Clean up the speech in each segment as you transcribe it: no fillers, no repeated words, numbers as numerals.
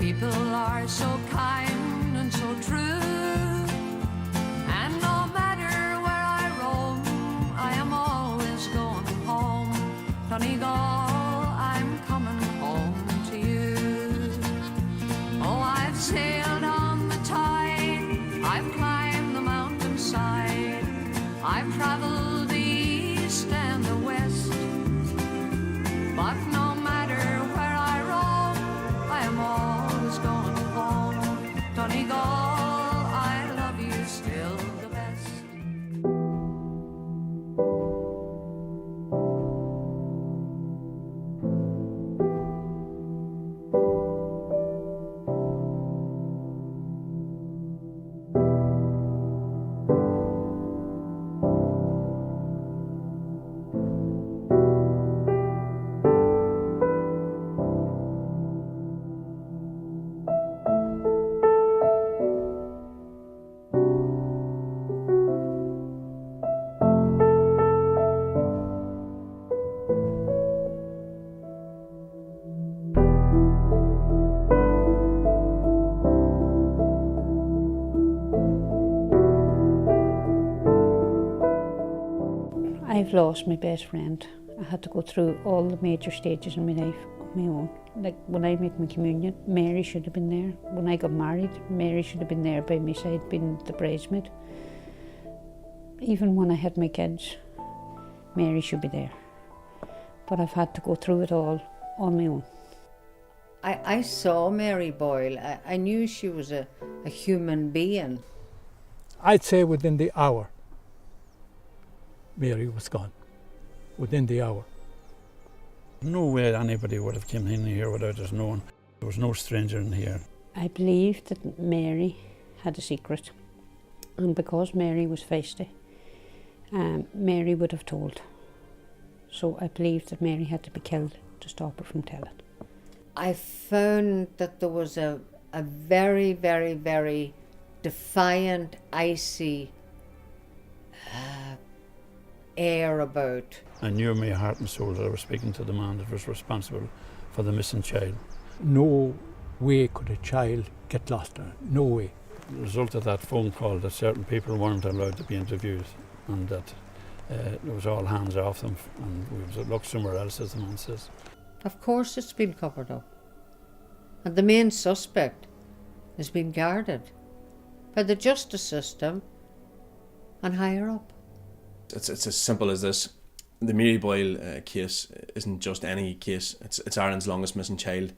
People are so kind and so true, and no matter where I roam, I am always going home. Donegal, I'm coming home to you. Oh, I've sailed on the tide, I've climbed the mountainside, I've traveled the east and the west, but no matter where I roam, I am always going home. Donegal, I love you still the best. I've lost my best friend. I had to go through all the major stages in my life on my own. Like when I made my communion, Mary should have been there. When I got married, Mary should have been there by my side, being the bridesmaid. Even when I had my kids, Mary should be there. But I've had to go through it all on my own. I saw Mary Boyle. I knew she was a human being. I'd say within the hour, Mary was gone. Within the hour. No way anybody would have come in here without us knowing. There was no stranger in here. I believed that Mary had a secret, and because Mary was feisty, Mary would have told. So I believed that Mary had to be killed to stop her from telling. I found that there was a very, very, very defiant, icy air about. I knew in my heart and soul that I was speaking to the man that was responsible for the missing child. No way could a child get lost. No way. As a result of that phone call, that certain people weren't allowed to be interviewed, and that it was all hands off them, and we was look somewhere else, as the man says. Of course it's been covered up. And the main suspect has been guarded by the justice system and higher up. It's as simple as this. The Mary Boyle case isn't just any case. It's Ireland's longest missing child.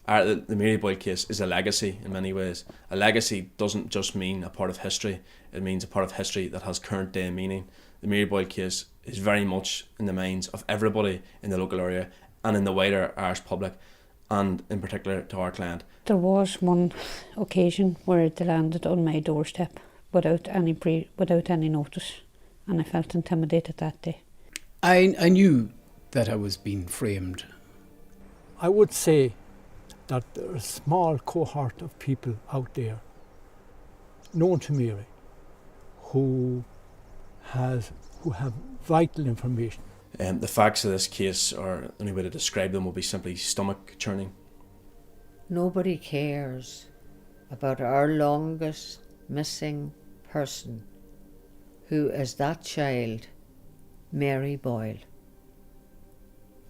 The Mary Boyle case is a legacy in many ways. A legacy doesn't just mean a part of history. It means a part of history that has current day meaning. The Mary Boyle case is very much in the minds of everybody in the local area and in the wider Irish public, and in particular to our client. There was one occasion where they landed on my doorstep without any notice, and I felt intimidated that day. I knew that I was being framed. I would say that there's a small cohort of people out there known to Mary who have vital information. The facts of this case, or the only way to describe them, will be simply stomach churning. Nobody cares about our longest missing person, who is that child, Mary Boyle.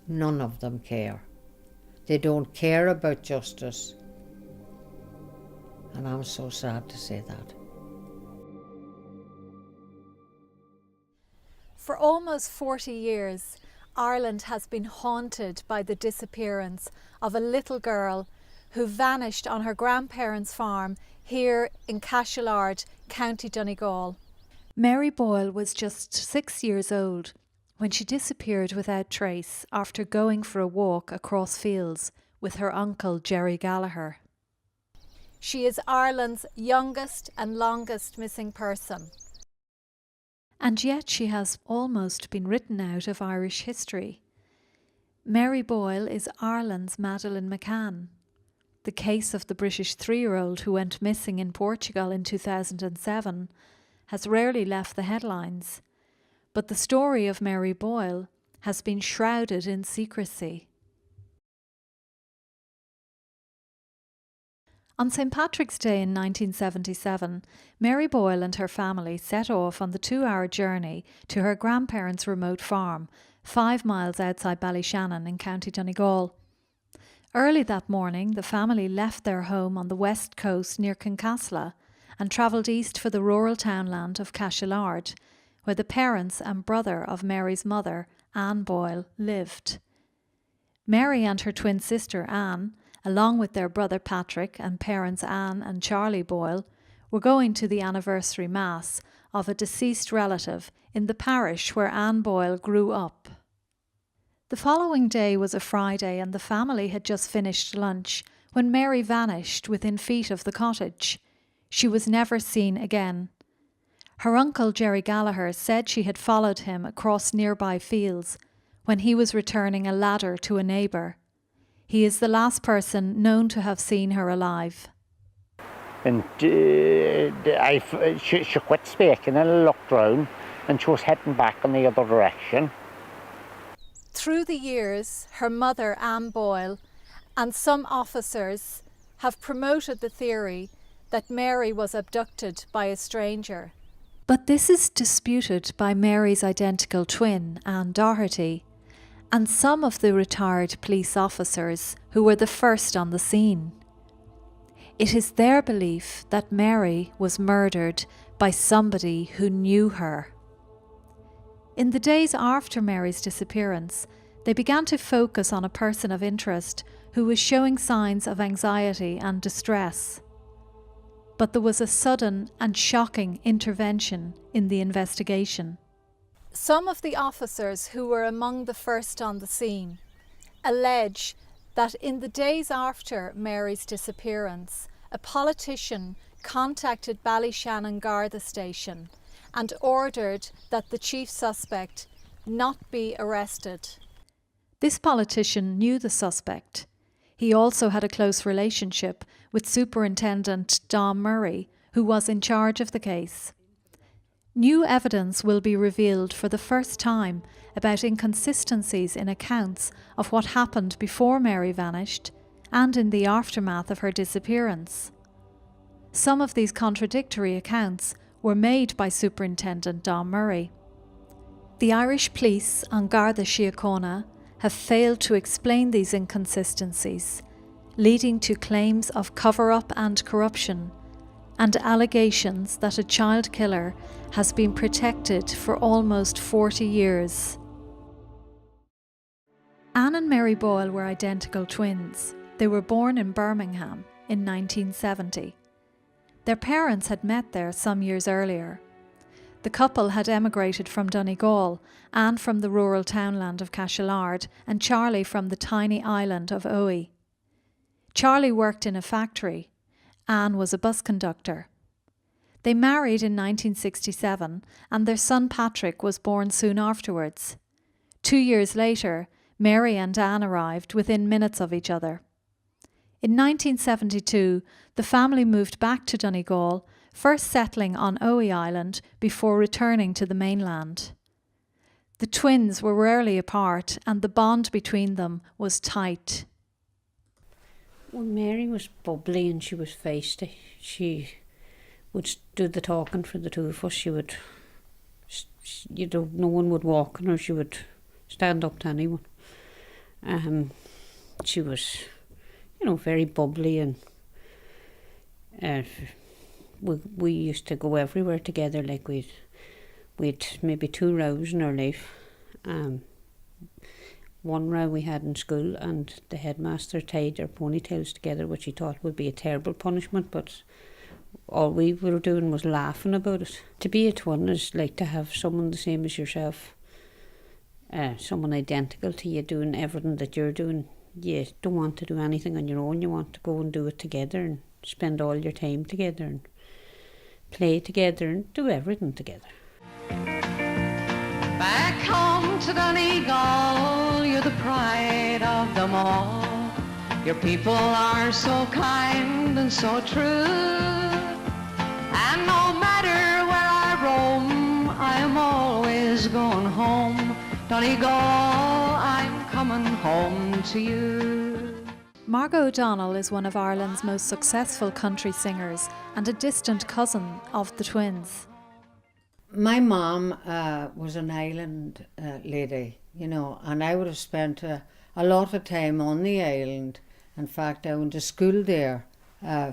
None of them care. They don't care about justice. And I'm so sad to say that. For almost 40 years, Ireland has been haunted by the disappearance of a little girl who vanished on her grandparents' farm here in Cashelard, County Donegal. Mary Boyle was just 6 years old when she disappeared without trace after going for a walk across fields with her uncle Jerry Gallagher. She is Ireland's youngest and longest missing person. And yet she has almost been written out of Irish history. Mary Boyle is Ireland's Madeleine McCann. The case of the British 3-year-old who went missing in Portugal in 2007 has rarely left the headlines, but the story of Mary Boyle has been shrouded in secrecy. On St Patrick's Day in 1977, Mary Boyle and her family set off on the 2-hour journey to her grandparents' remote farm, 5 miles outside Ballyshannon in County Donegal. Early that morning, the family left their home on the west coast near Kincasla and travelled east for the rural townland of Cashelard, where the parents and brother of Mary's mother, Ann Boyle, lived. Mary and her twin sister Anne, along with their brother Patrick and parents Anne and Charlie Boyle, were going to the anniversary mass of a deceased relative in the parish where Ann Boyle grew up. The following day was a Friday and the family had just finished lunch when Mary vanished within feet of the cottage. She was never seen again. Her uncle Jerry Gallagher said she had followed him across nearby fields when he was returning a ladder to a neighbour. He is the last person known to have seen her alive. And she quit speaking and looked round and she was heading back in the other direction. Through the years, her mother, Ann Boyle, and some officers have promoted the theory that Mary was abducted by a stranger. But this is disputed by Mary's identical twin, Ann Doherty, and some of the retired police officers who were the first on the scene. It is their belief that Mary was murdered by somebody who knew her. In the days after Mary's disappearance, they began to focus on a person of interest who was showing signs of anxiety and distress. But there was a sudden and shocking intervention in the investigation. Some of the officers who were among the first on the scene allege that in the days after Mary's disappearance, a politician contacted Ballyshannon Garda Station and ordered that the chief suspect not be arrested. This politician knew the suspect. He also had a close relationship with Superintendent Dom Murray, who was in charge of the case. New evidence will be revealed for the first time about inconsistencies in accounts of what happened before Mary vanished and in the aftermath of her disappearance. Some of these contradictory accounts were made by Superintendent Dom Murray. The Irish police on Garda Síochána have failed to explain these inconsistencies, leading to claims of cover-up and corruption, and allegations that a child killer has been protected for almost 40 years. Ann and Mary Boyle were identical twins. They were born in Birmingham in 1970. Their parents had met there some years earlier. The couple had emigrated from Donegal, Ann from the rural townland of Cashelard and Charlie from the tiny island of Oe. Charlie worked in a factory. Ann was a bus conductor. They married in 1967 and their son Patrick was born soon afterwards. 2 years later, Mary and Ann arrived within minutes of each other. In 1972, the family moved back to Donegal, first settling on Oe Island before returning to the mainland. The twins were rarely apart and the bond between them was tight. Well, Mary was bubbly and she was feisty. She would do the talking for the two of us. She would, no one would walk on her. She would stand up to anyone. She was, very bubbly, and we used to go everywhere together. Like we'd maybe 2 rows in our life. One row we had in school, and the headmaster tied our ponytails together, which he thought would be a terrible punishment, but all we were doing was laughing about it. To be a twin is like to have someone the same as yourself, someone identical to you doing everything that you're doing. You don't want to do anything on your own. You want to go and do it together and spend all your time together and play together and do everything together. Back home to Donegal, you're the pride of them all. Your people are so kind and so true. And no matter where I roam, I am always going home. Donegal, I'm coming home to you. Margo O'Donnell is one of Ireland's most successful country singers and a distant cousin of the twins. My mum was an island lady, you know, and I would have spent a lot of time on the island. In fact, I went to school there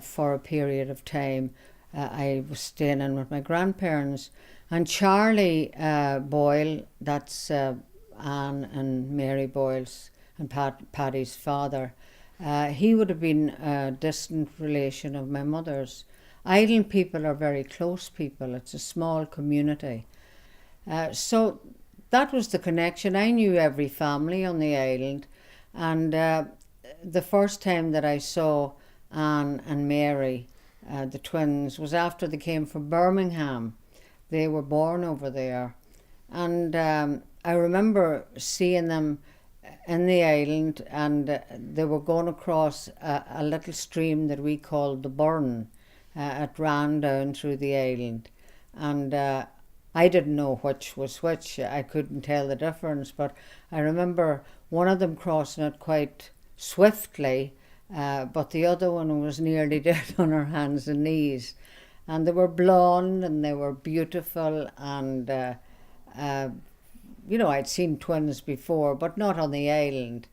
for a period of time. I was staying in with my grandparents. And Charlie Boyle, that's Anne and Mary Boyle's and Paddy's father, he would have been a distant relation of my mother's. Island people are very close people. It's a small community. So that was the connection. I knew every family on the island. And the first time that I saw Anne and Mary, the twins, was after they came from Birmingham. They were born over there. And I remember seeing them in the island, and they were going across a little stream that we called the Burn. It ran down through the island, and I didn't know which was which. I couldn't tell the difference, but I remember one of them crossing it quite swiftly, but the other one was nearly dead on her hands and knees. And they were blonde and they were beautiful, and you know, I'd seen twins before, but not on the island.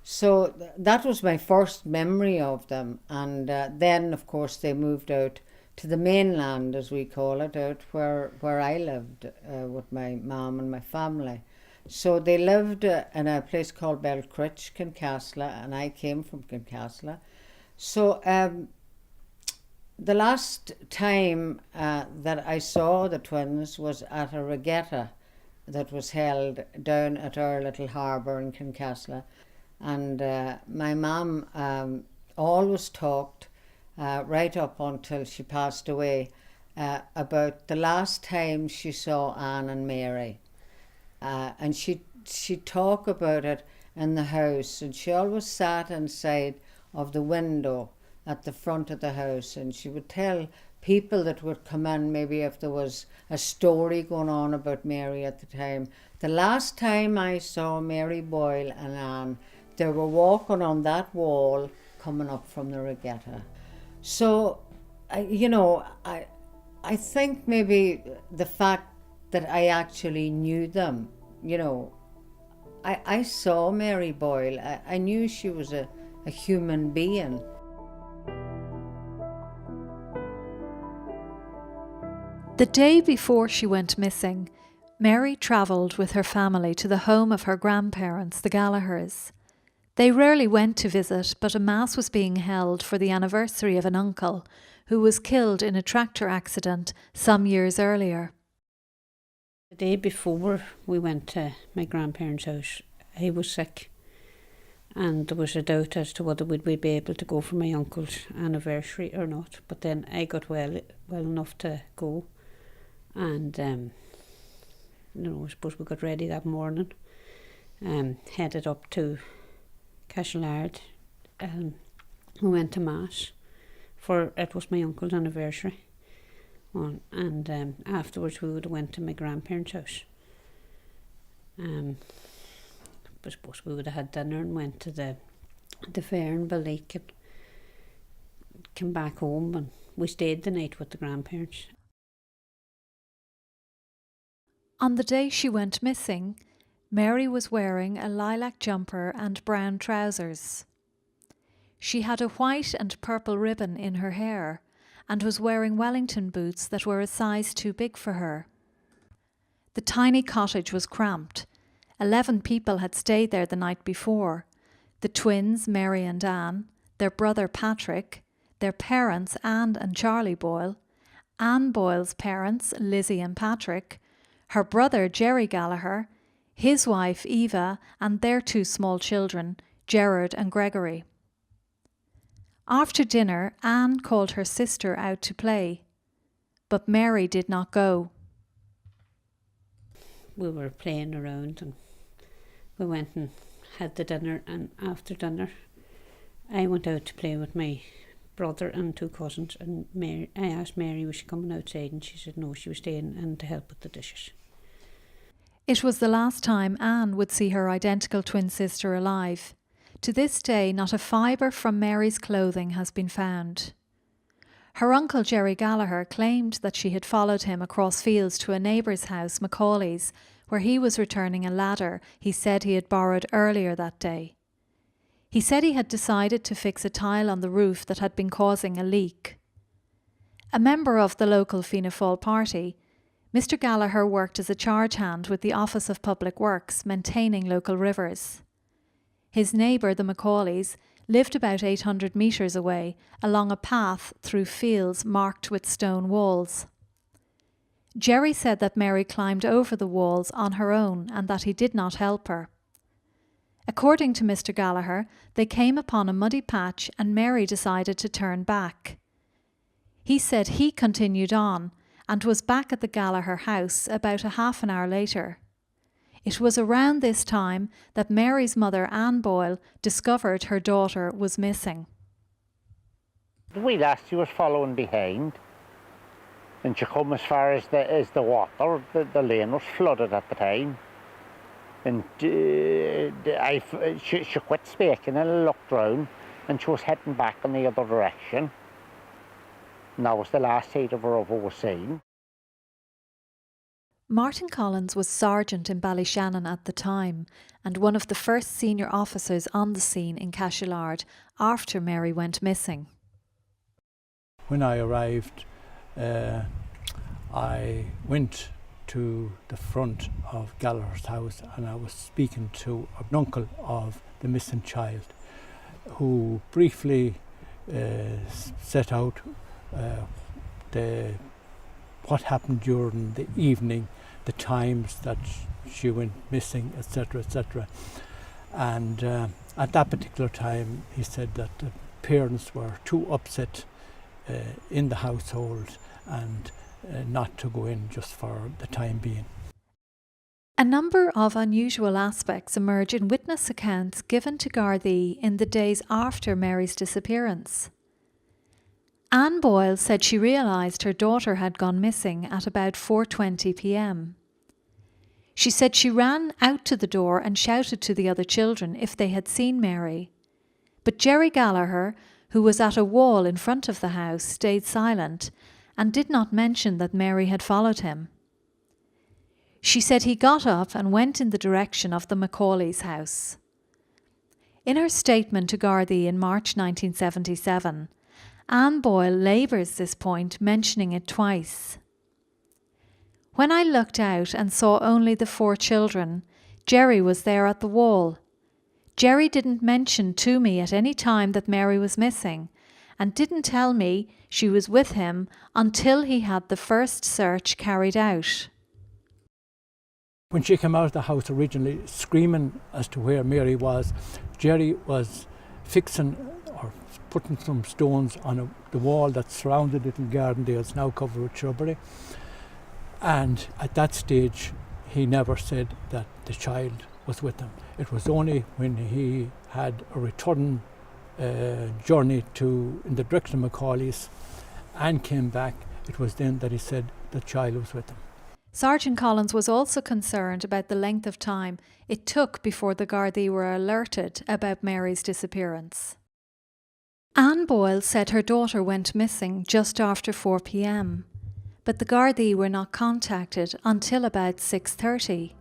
So that was my first memory of them. And then, of course, they moved out to the mainland, as we call it, out where I lived with my mum and my family. So they lived in a place called Belcritch, Kincasla, and I came from Kincasla. So the last time that I saw the twins was at a regatta that was held down at our little harbour in Kincasla. And my mum always talked, right up until she passed away, about the last time she saw Anne and Mary. And she'd talk about it in the house, and she always sat inside of the window at the front of the house, and she would tell people that would come in, maybe if there was a story going on about Mary at the time. The last time I saw Mary Boyle and Anne, they were walking on that wall coming up from the regatta. So, I think maybe the fact that I actually knew them, you know, I saw Mary Boyle. I knew she was a human being. The day before she went missing, Mary travelled with her family to the home of her grandparents, the Gallaghers. They rarely went to visit, but a mass was being held for the anniversary of an uncle who was killed in a tractor accident some years earlier. The day before we went to my grandparents' house, he was sick, and there was a doubt as to whether we'd be able to go for my uncle's anniversary or not. But then I got well enough to go, and I suppose we got ready that morning, headed up to Cashelard. We went to Mass, for it was my uncle's anniversary. And afterwards we would have went to my grandparents' house. I suppose we would have had dinner and went to the fair in Balleek and came back home, and we stayed the night with the grandparents. On the day she went missing, Mary was wearing a lilac jumper and brown trousers. She had a white and purple ribbon in her hair and was wearing Wellington boots that were a size too big for her. The tiny cottage was cramped. 11 people had stayed there the night before. The twins, Mary and Anne, their brother Patrick, their parents, Anne and Charlie Boyle, Anne Boyle's parents, Lizzie and Patrick, her brother Jerry Gallagher, his wife Eva, and their 2 small children, Gerard and Gregory. After dinner, Anne called her sister out to play, but Mary did not go. We were playing around, and we went and had the dinner, and after dinner I went out to play with my brother and 2 cousins, and I asked Mary was she coming outside, and she said no, she was staying in to help with the dishes. It was the last time Anne would see her identical twin sister alive. To this day, not a fibre from Mary's clothing has been found. Her uncle Jerry Gallagher claimed that she had followed him across fields to a neighbour's house, Macaulay's, where he was returning a ladder he said he had borrowed earlier that day. He said he had decided to fix a tile on the roof that had been causing a leak. A member of the local Fianna Fáil party, Mr. Gallagher worked as a charge hand with the Office of Public Works, maintaining local rivers. His neighbour, the Macaulays, lived about 800 metres away, along a path through fields marked with stone walls. Jerry said that Mary climbed over the walls on her own and that he did not help her. According to Mr. Gallagher, they came upon a muddy patch and Mary decided to turn back. He said he continued on and was back at the Gallagher house about a half an hour later. It was around this time that Mary's mother, Ann Boyle, discovered her daughter was missing. The wee lassie was following behind, and she come as far as the water. The lane was flooded at the time. And she quit speaking and looked round, and she was heading back in the other direction. And that was the last sight of her ever was seen. Martin Collins was sergeant in Ballyshannon at the time and one of the first senior officers on the scene in Cashelard after Mary went missing. When I arrived, I went to the front of Gallagher's house and I was speaking to an uncle of the missing child, who briefly set out what happened during the evening, the times that she went missing, etc., etc. And at that particular time, he said that the parents were too upset in the household and not to go in just for the time being. A number of unusual aspects emerge in witness accounts given to Gardaí in the days after Mary's disappearance. Ann Boyle said she realised her daughter had gone missing at about 4:20 p.m. She said she ran out to the door and shouted to the other children if they had seen Mary. But Jerry Gallagher, who was at a wall in front of the house, stayed silent and did not mention that Mary had followed him. She said he got up and went in the direction of the Macaulay's house. In her statement to Gardaí in March 1977, Ann Boyle labours this point, mentioning it twice. When I looked out and saw only the 4 children, Jerry was there at the wall. Jerry didn't mention to me at any time that Mary was missing and didn't tell me she was with him until he had the first search carried out. When she came out of the house originally screaming as to where Mary was, Jerry was fixing or putting some stones on the wall that surrounded Little Gardendale. It's now covered with shrubbery. And at that stage, he never said that the child was with him. It was only when he had a return journey in the direction of Macaulay's and came back, it was then that he said the child was with him. Sergeant Collins was also concerned about the length of time it took before the Gardaí were alerted about Mary's disappearance. Ann Boyle said her daughter went missing just after 4 p.m, but the Gardaí were not contacted until about 6:30.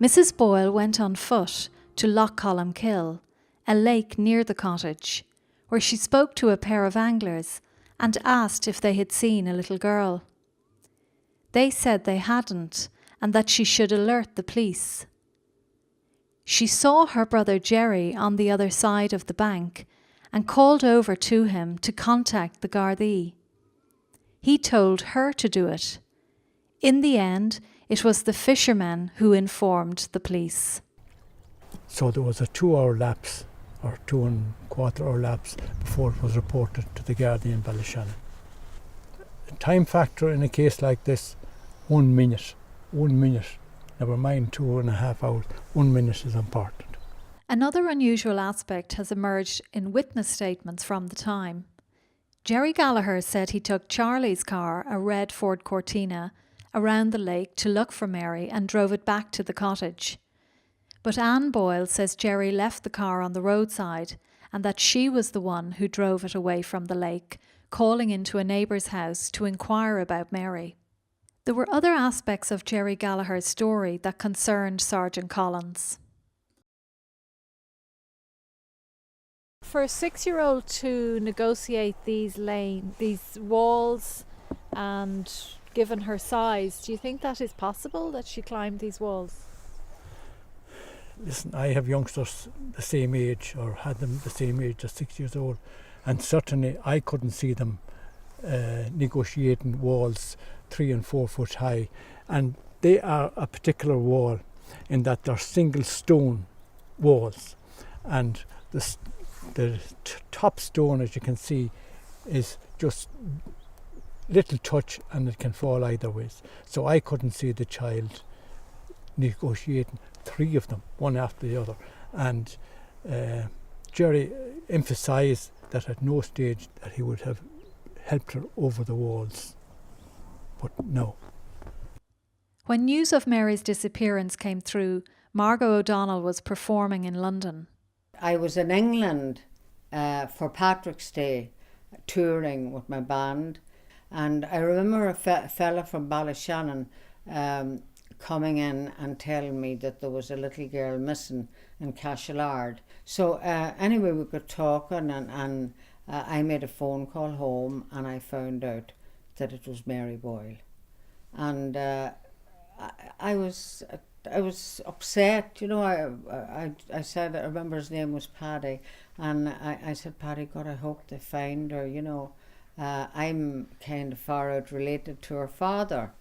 Mrs. Boyle went on foot to Loch Columkill, a lake near the cottage, where she spoke to a pair of anglers and asked if they had seen a little girl. They said they hadn't and that she should alert the police. She saw her brother Jerry on the other side of the bank and called over to him to contact the Gardaí. He told her to do it. In the end, it was the fishermen who informed the police. So there was a 2-hour lapse, or 2.25-hour lapse, before it was reported to the Gardaí in Ballyshannon. The time factor in a case like this, 1 minute, never mind 2.5 hours, 1 minute is important. Another unusual aspect has emerged in witness statements from the time. Jerry Gallagher said he took Charlie's car, a red Ford Cortina, around the lake to look for Mary and drove it back to the cottage. But Ann Boyle says Jerry left the car on the roadside and that she was the one who drove it away from the lake, calling into a neighbour's house to inquire about Mary. There were other aspects of Jerry Gallagher's story that concerned Sergeant Collins. For a 6-year-old to negotiate these walls, and given her size, do you think that is possible, that she climbed these walls? Listen, I have youngsters the same age, or had them the same age as 6 years old, and certainly I couldn't see them negotiating walls 3 and 4 foot high. And they are a particular wall in that they're single stone walls, and the top stone, as you can see, is just little touch and it can fall either ways. So I couldn't see the child negotiating 3 of them, one after the other. And Jerry emphasised that at no stage that he would have helped her over the walls. But no. When news of Mary's disappearance came through, Margo O'Donnell was performing in London. I was in England for Patrick's Day, touring with my band, and I remember a fella from Ballyshannon coming in and telling me that there was a little girl missing in Cashelard. So anyway, we got talking, and I made a phone call home, and I found out that it was Mary Boyle, and I was upset. You know, I said, I remember his name was Paddy, and I said, Paddy, God, I hope they find her. You know, I'm kind of far out related to her father.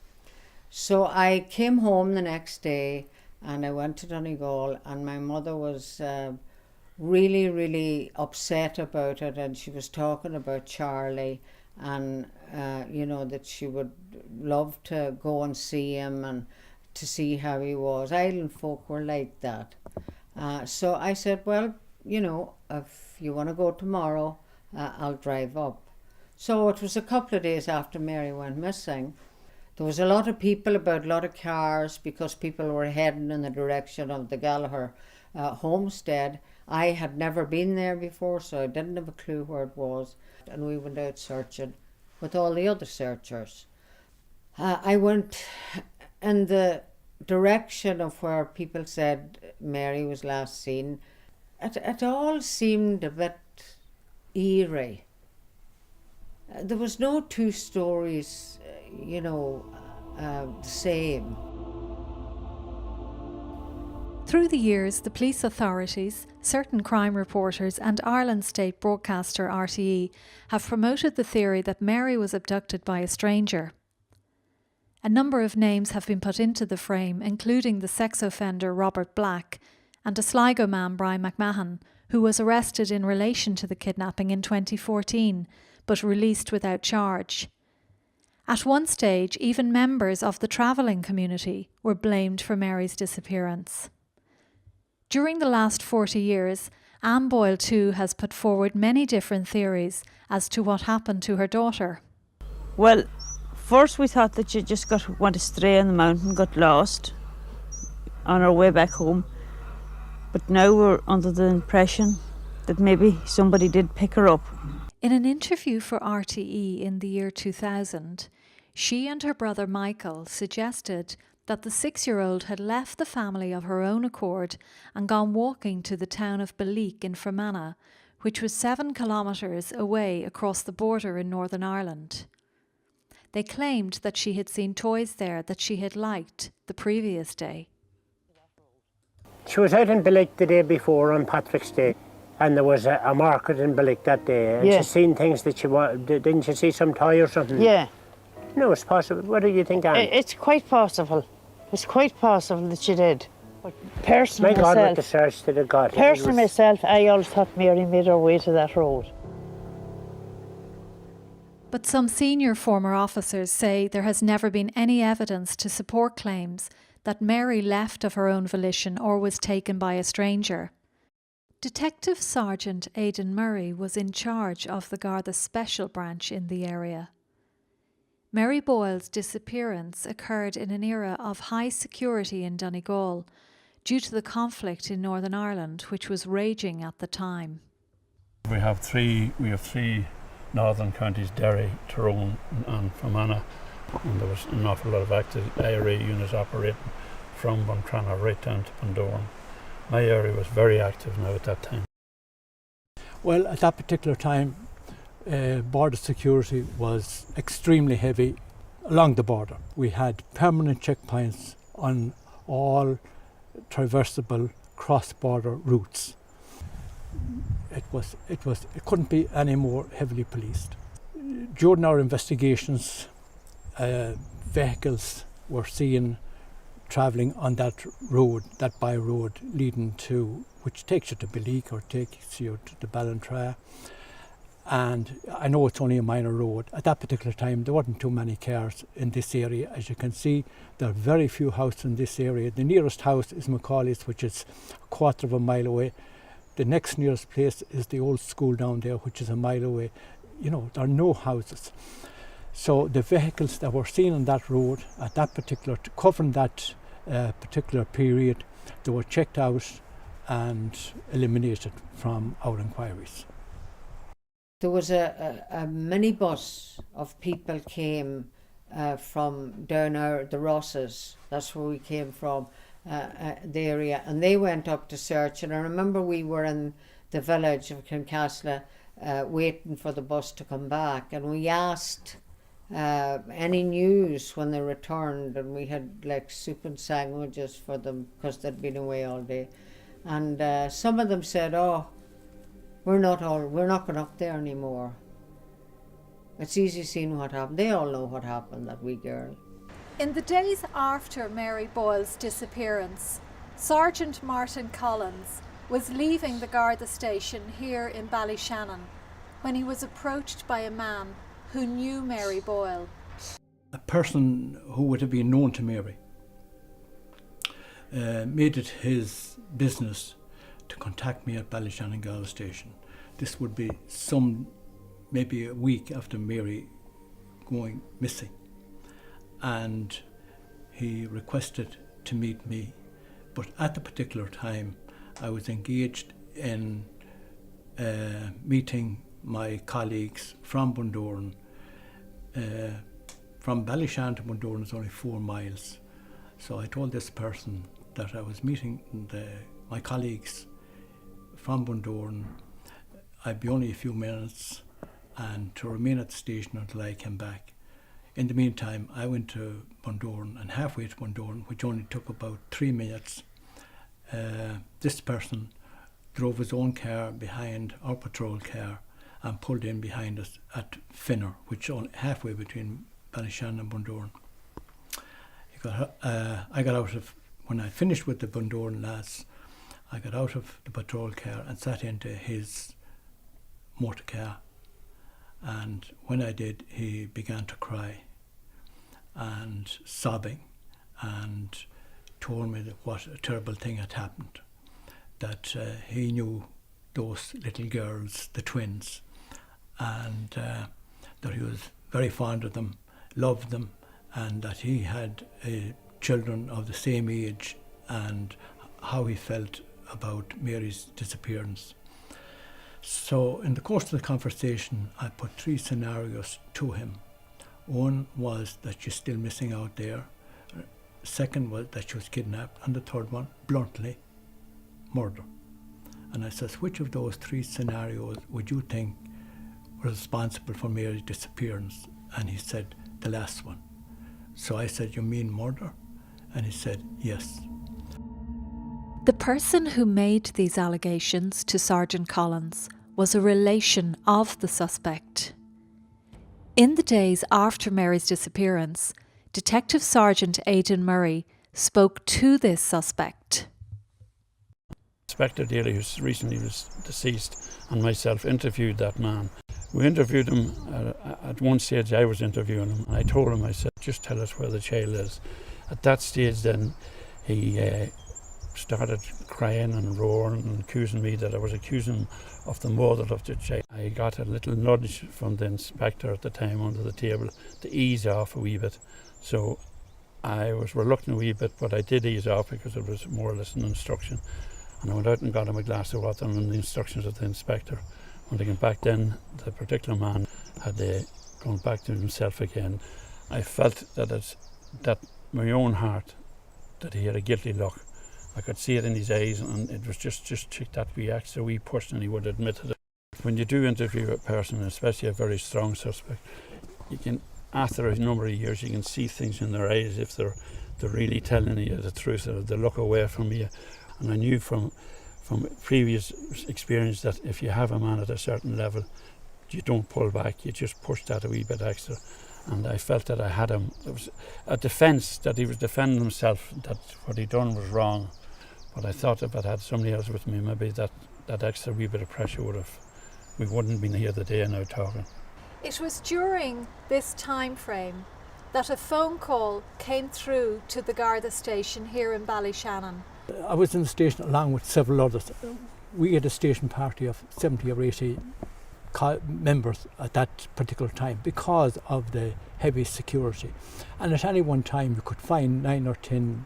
So I came home the next day and I went to Donegal, and my mother was really, really upset about it, and she was talking about Charlie, and you know, that she would love to go and see him and to see how he was. Island folk were like that. So I said, well, you know, if you want to go tomorrow, I'll drive up. So it was a couple of days after Mary went missing. There was a lot of people about, a lot of cars, because people were heading in the direction of the Gallagher homestead. I had never been there before, so I didn't have a clue where it was. And we went out searching with all the other searchers. I went in the direction of where people said Mary was last seen. It all seemed a bit eerie. There was no 2 stories, you know, the same. Through the years, the police authorities, certain crime reporters and Ireland's state broadcaster RTE have promoted the theory that Mary was abducted by a stranger. A number of names have been put into the frame, including the sex offender Robert Black and a Sligo man, Brian McMahon, who was arrested in relation to the kidnapping in 2014, but released without charge. At one stage, even members of the travelling community were blamed for Mary's disappearance. During the last 40 years, Ann Boyle too has put forward many different theories as to what happened to her daughter. Well, first we thought that she just went astray in the mountain, got lost on her way back home. But now we're under the impression that maybe somebody did pick her up. In an interview for RTE in the year 2000, she and her brother Michael suggested that the 6-year-old had left the family of her own accord and gone walking to the town of Balleek in Fermanagh, which was 7 kilometres away across the border in Northern Ireland. They claimed that she had seen toys there that she had liked the previous day. She was out in Balleek the day before on Patrick's Day, and there was a market in Balleek that day, and she's seen things that she wanted. Didn't you see some toy or something? Yeah. No, it's possible. What do you think, Anne? It's quite possible. It's quite possible that she did. But personally, my God, what the search did it got. Personally, myself, I always thought Mary made her way to that road. But some senior former officers say there has never been any evidence to support claims that Mary left of her own volition or was taken by a stranger. Detective Sergeant Aidan Murray was in charge of the Garda Special Branch in the area. Mary Boyle's disappearance occurred in an era of high security in Donegal, due to the conflict in Northern Ireland, which was raging at the time. We have three northern counties, Derry, Tyrone and Fermanagh, and there was an awful lot of active IRA units operating from Buncrana right down to Bundoran. My area was very active now at that time. Well, at that particular time, border security was extremely heavy along the border. We had permanent checkpoints on all traversable cross-border routes. It couldn't be any more heavily policed. During our investigations, vehicles were seen travelling on that road, that by road leading to, which takes you to Belleek or takes you to the Ballantrae. And I know it's only a minor road. At that particular time, there weren't too many cars in this area. As you can see, there are very few houses in this area. The nearest house is Macaulay's, which is a quarter of a mile away. The next nearest place is the old school down there, which is a mile away. You know, there are no houses. So the vehicles that were seen on that road at that particular, covering that particular period, they were checked out and eliminated from our inquiries. There was a minibus of people came from down the Rosses, that's where we came from, the area, and they went up to search. And I remember we were in the village of Cashelard waiting for the bus to come back, and we asked any news when they returned, and we had like soup and sandwiches for them because they'd been away all day. And some of them said, "Oh, we're not going up there anymore. It's easy seeing what happened." They all know what happened, that wee girl. In the days after Mary Boyle's disappearance, Sergeant Martin Collins was leaving the Garda station here in Ballyshannon when he was approached by a man who knew Mary Boyle. A person who would have been known to Mary made it his business to contact me at Ballyshannon Garda station. This would be maybe a week after Mary going missing. And he requested to meet me. But at the particular time, I was engaged in meeting my colleagues from Bundoran. From Ballyshannon to Bundoran is only 4 miles. So I told this person that I was meeting my colleagues from Bundoran. I'd be only a few minutes and to remain at the station until I came back. In the meantime, I went to Bundoran, and halfway to Bundoran, which only took about 3 minutes, this person drove his own car behind our patrol car and pulled in behind us at Finner, which is only halfway between Ballyshannon and Bundoran. I got out of, when I finished with the Bundoran lads, I got out of the patrol car and sat into his motor car. And when I did, he began to cry and sobbing and told me that what a terrible thing had happened, that he knew those little girls, the twins, and that he was very fond of them, loved them, and that he had children of the same age, and how he felt about Mary's disappearance. So in the course of the conversation, I put 3 scenarios to him. One was that she's still missing out there. Second was that she was kidnapped. And the third one, bluntly, murder. And I says, which of those 3 scenarios would you think were responsible for Mary's disappearance? And he said, the last one. So I said, you mean murder? And he said, yes. The person who made these allegations to Sergeant Collins was a relation of the suspect. In the days after Mary's disappearance, Detective Sergeant Aidan Murray spoke to this suspect. Inspector Daly, who recently was deceased, and myself interviewed that man. We interviewed him. At one stage I was interviewing him, and I told him, I said, just tell us where the child is. At that stage then he started crying and roaring and accusing me that I was accusing him of the murder of the child. I got a little nudge from the inspector at the time under the table to ease off a wee bit. So I was reluctant a wee bit, but I did ease off because it was more or less an instruction. And I went out and got him a glass of water on the instructions of the inspector. When I came back then, the particular man had gone back to himself again. I felt that my own heart, that he had a guilty look. I could see it in his eyes, and it was just that wee extra wee push, and he would admit it. When you do interview a person, especially a very strong suspect, you can, after a number of years, you can see things in their eyes if they're really telling you the truth, or they look away from you. And I knew from previous experience that if you have a man at a certain level, you don't pull back, you just push that a wee bit extra. And I felt that I had him. It was a defence, that he was defending himself, that what he'd done was wrong. But I thought if I'd had somebody else with me, maybe that extra wee bit of pressure we wouldn't have been here today now talking. It was during this time frame that a phone call came through to the Garda station here in Ballyshannon. I was in the station along with several others. We had a station party of 70 or 80 members at that particular time because of the heavy security. And at any one time you could find 9 or 10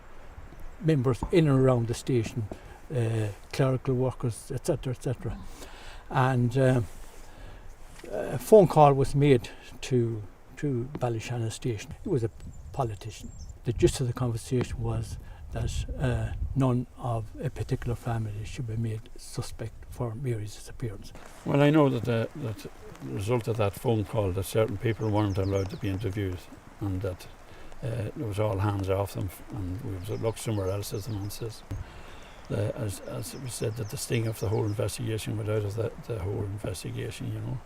members in and around the station, clerical workers, etc., etc. And a phone call was made to Ballyshannon station. He was a politician. The gist of the conversation was that none of a particular family should be made suspect for Mary's disappearance. Well, I know that the result of that phone call, that certain people weren't allowed to be interviewed, and that there was all hands off them, and we was look somewhere else, as the man says. As it was said, that the sting of the whole investigation went out of the whole investigation, you know.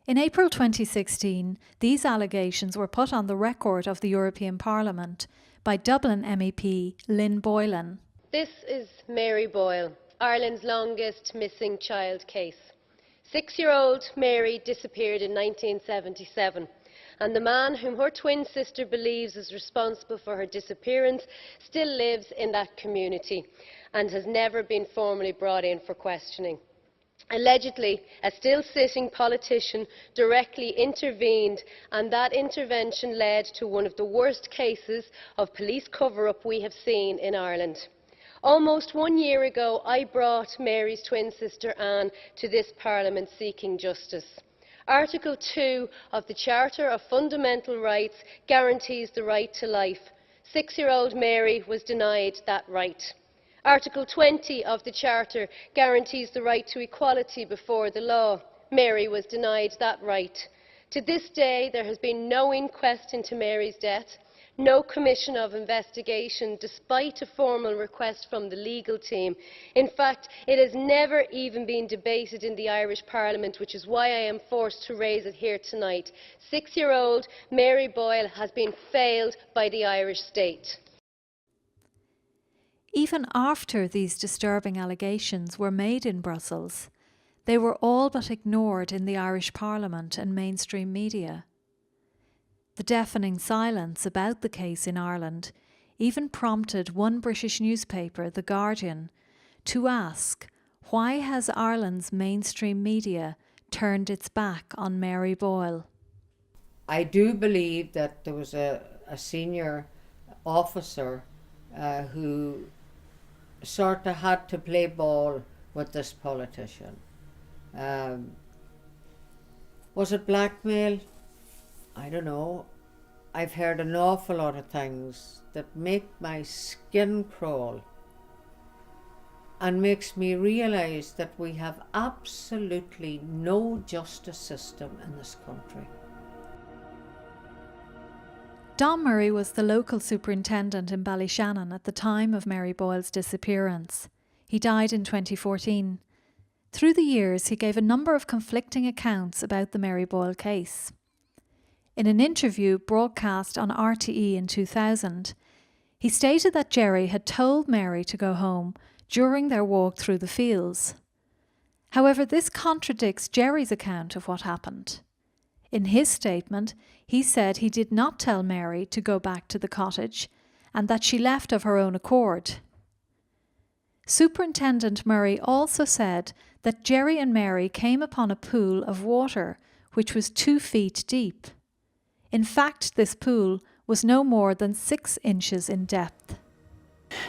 In April 2016, these allegations were put on the record of the European Parliament by Dublin MEP Lynn Boylan. This is Mary Boyle, Ireland's longest missing child case. 6-year-old Mary disappeared in 1977, and the man whom her twin sister believes is responsible for her disappearance still lives in that community and has never been formally brought in for questioning. Allegedly, a still-sitting politician directly intervened, and that intervention led to one of the worst cases of police cover-up we have seen in Ireland. Almost 1 year ago, I brought Mary's twin sister Anne to this Parliament seeking justice. Article 2 of the Charter of Fundamental Rights guarantees the right to life. 6-year-old Mary was denied that right. Article 20 of the Charter guarantees the right to equality before the law. Mary was denied that right. To this day, there has been no inquest into Mary's death, no commission of investigation, despite a formal request from the legal team. In fact, it has never even been debated in the Irish Parliament, which is why I am forced to raise it here tonight. 6-year-old Mary Boyle has been failed by the Irish state. Even after these disturbing allegations were made in Brussels, they were all but ignored in the Irish Parliament and mainstream media. The deafening silence about the case in Ireland even prompted one British newspaper, The Guardian, to ask, why has Ireland's mainstream media turned its back on Mary Boyle? I do believe that there was a senior officer who sort of had to play ball with this politician. Was it blackmail? I don't know. I've heard an awful lot of things that make my skin crawl and makes me realise that we have absolutely no justice system in this country. Don Murray was the local superintendent in Ballyshannon at the time of Mary Boyle's disappearance. He died in 2014. Through the years, he gave a number of conflicting accounts about the Mary Boyle case. In an interview broadcast on RTE in 2000, he stated that Jerry had told Mary to go home during their walk through the fields. However, this contradicts Jerry's account of what happened. In his statement, he said he did not tell Mary to go back to the cottage and that she left of her own accord. Superintendent Murray also said that Jerry and Mary came upon a pool of water which was 2 feet deep. In fact, this pool was no more than 6 inches in depth.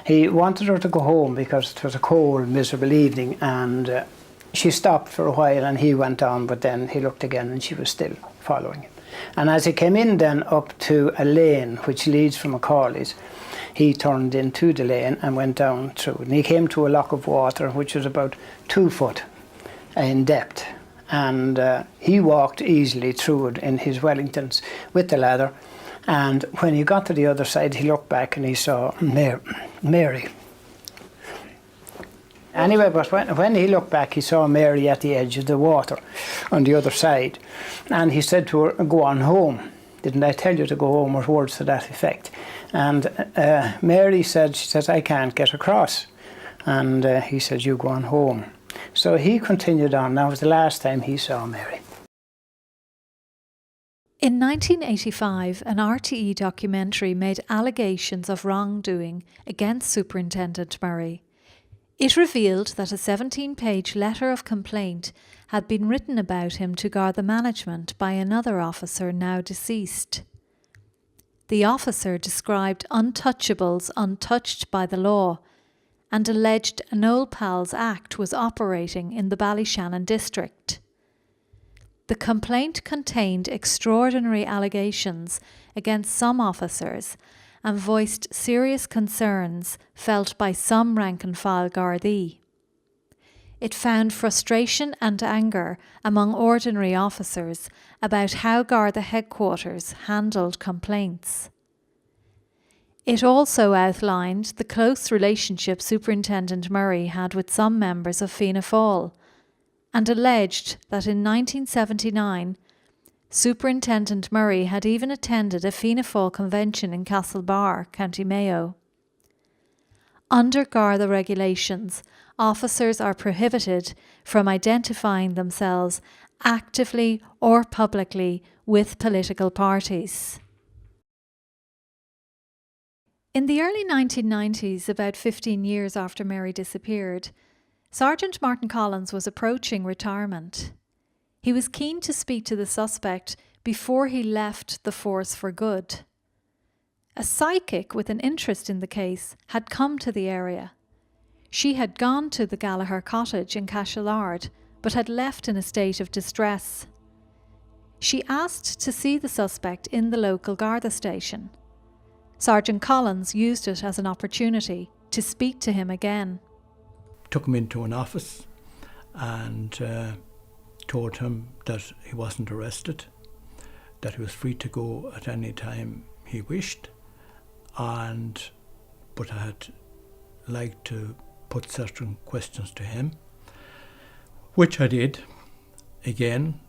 He wanted her to go home because it was a cold, miserable evening, and she stopped for a while and he went on, but then he looked again and she was still following him. And as he came in then up to a lane which leads from Macaulay's, he turned into the lane and went down through. And he came to a lock of water which was about 2 foot in depth. And he walked easily through it in his Wellingtons with the ladder. And when he got to the other side, he looked back and he saw Mary. Anyway, but when he looked back, he saw Mary at the edge of the water on the other side. And he said to her, "Go on home. Didn't I tell you to go home?" or words to that effect. And Mary said, she says, "I can't get across." And he said, "You go on home." So he continued on. That was the last time he saw Mary. In 1985, an RTE documentary made allegations of wrongdoing against Superintendent Murray. It revealed that a 17-page letter of complaint had been written about him to Garda management by another officer now deceased. The officer described untouchables untouched by the law and alleged an Old Pals Act was operating in the Ballyshannon district. The complaint contained extraordinary allegations against some officers and voiced serious concerns felt by some rank-and-file Gardaí. It found frustration and anger among ordinary officers about how Garda headquarters handled complaints. It also outlined the close relationship Superintendent Murray had with some members of Fianna Fáil, and alleged that in 1979, Superintendent Murray had even attended a Fianna Fáil convention in Castlebar, County Mayo. Under Garda regulations, officers are prohibited from identifying themselves actively or publicly with political parties. In the early 1990s, about 15 years after Mary disappeared, Sergeant Martin Collins was approaching retirement. He was keen to speak to the suspect before he left the force for good. A psychic with an interest in the case had come to the area. She had gone to the Gallagher cottage in Cashelard, but had left in a state of distress. She asked to see the suspect in the local Garda station. Sergeant Collins used it as an opportunity to speak to him again. Took him into an office and told him that he wasn't arrested, that he was free to go at any time he wished, but I had liked to put certain questions to him, which I did. Again,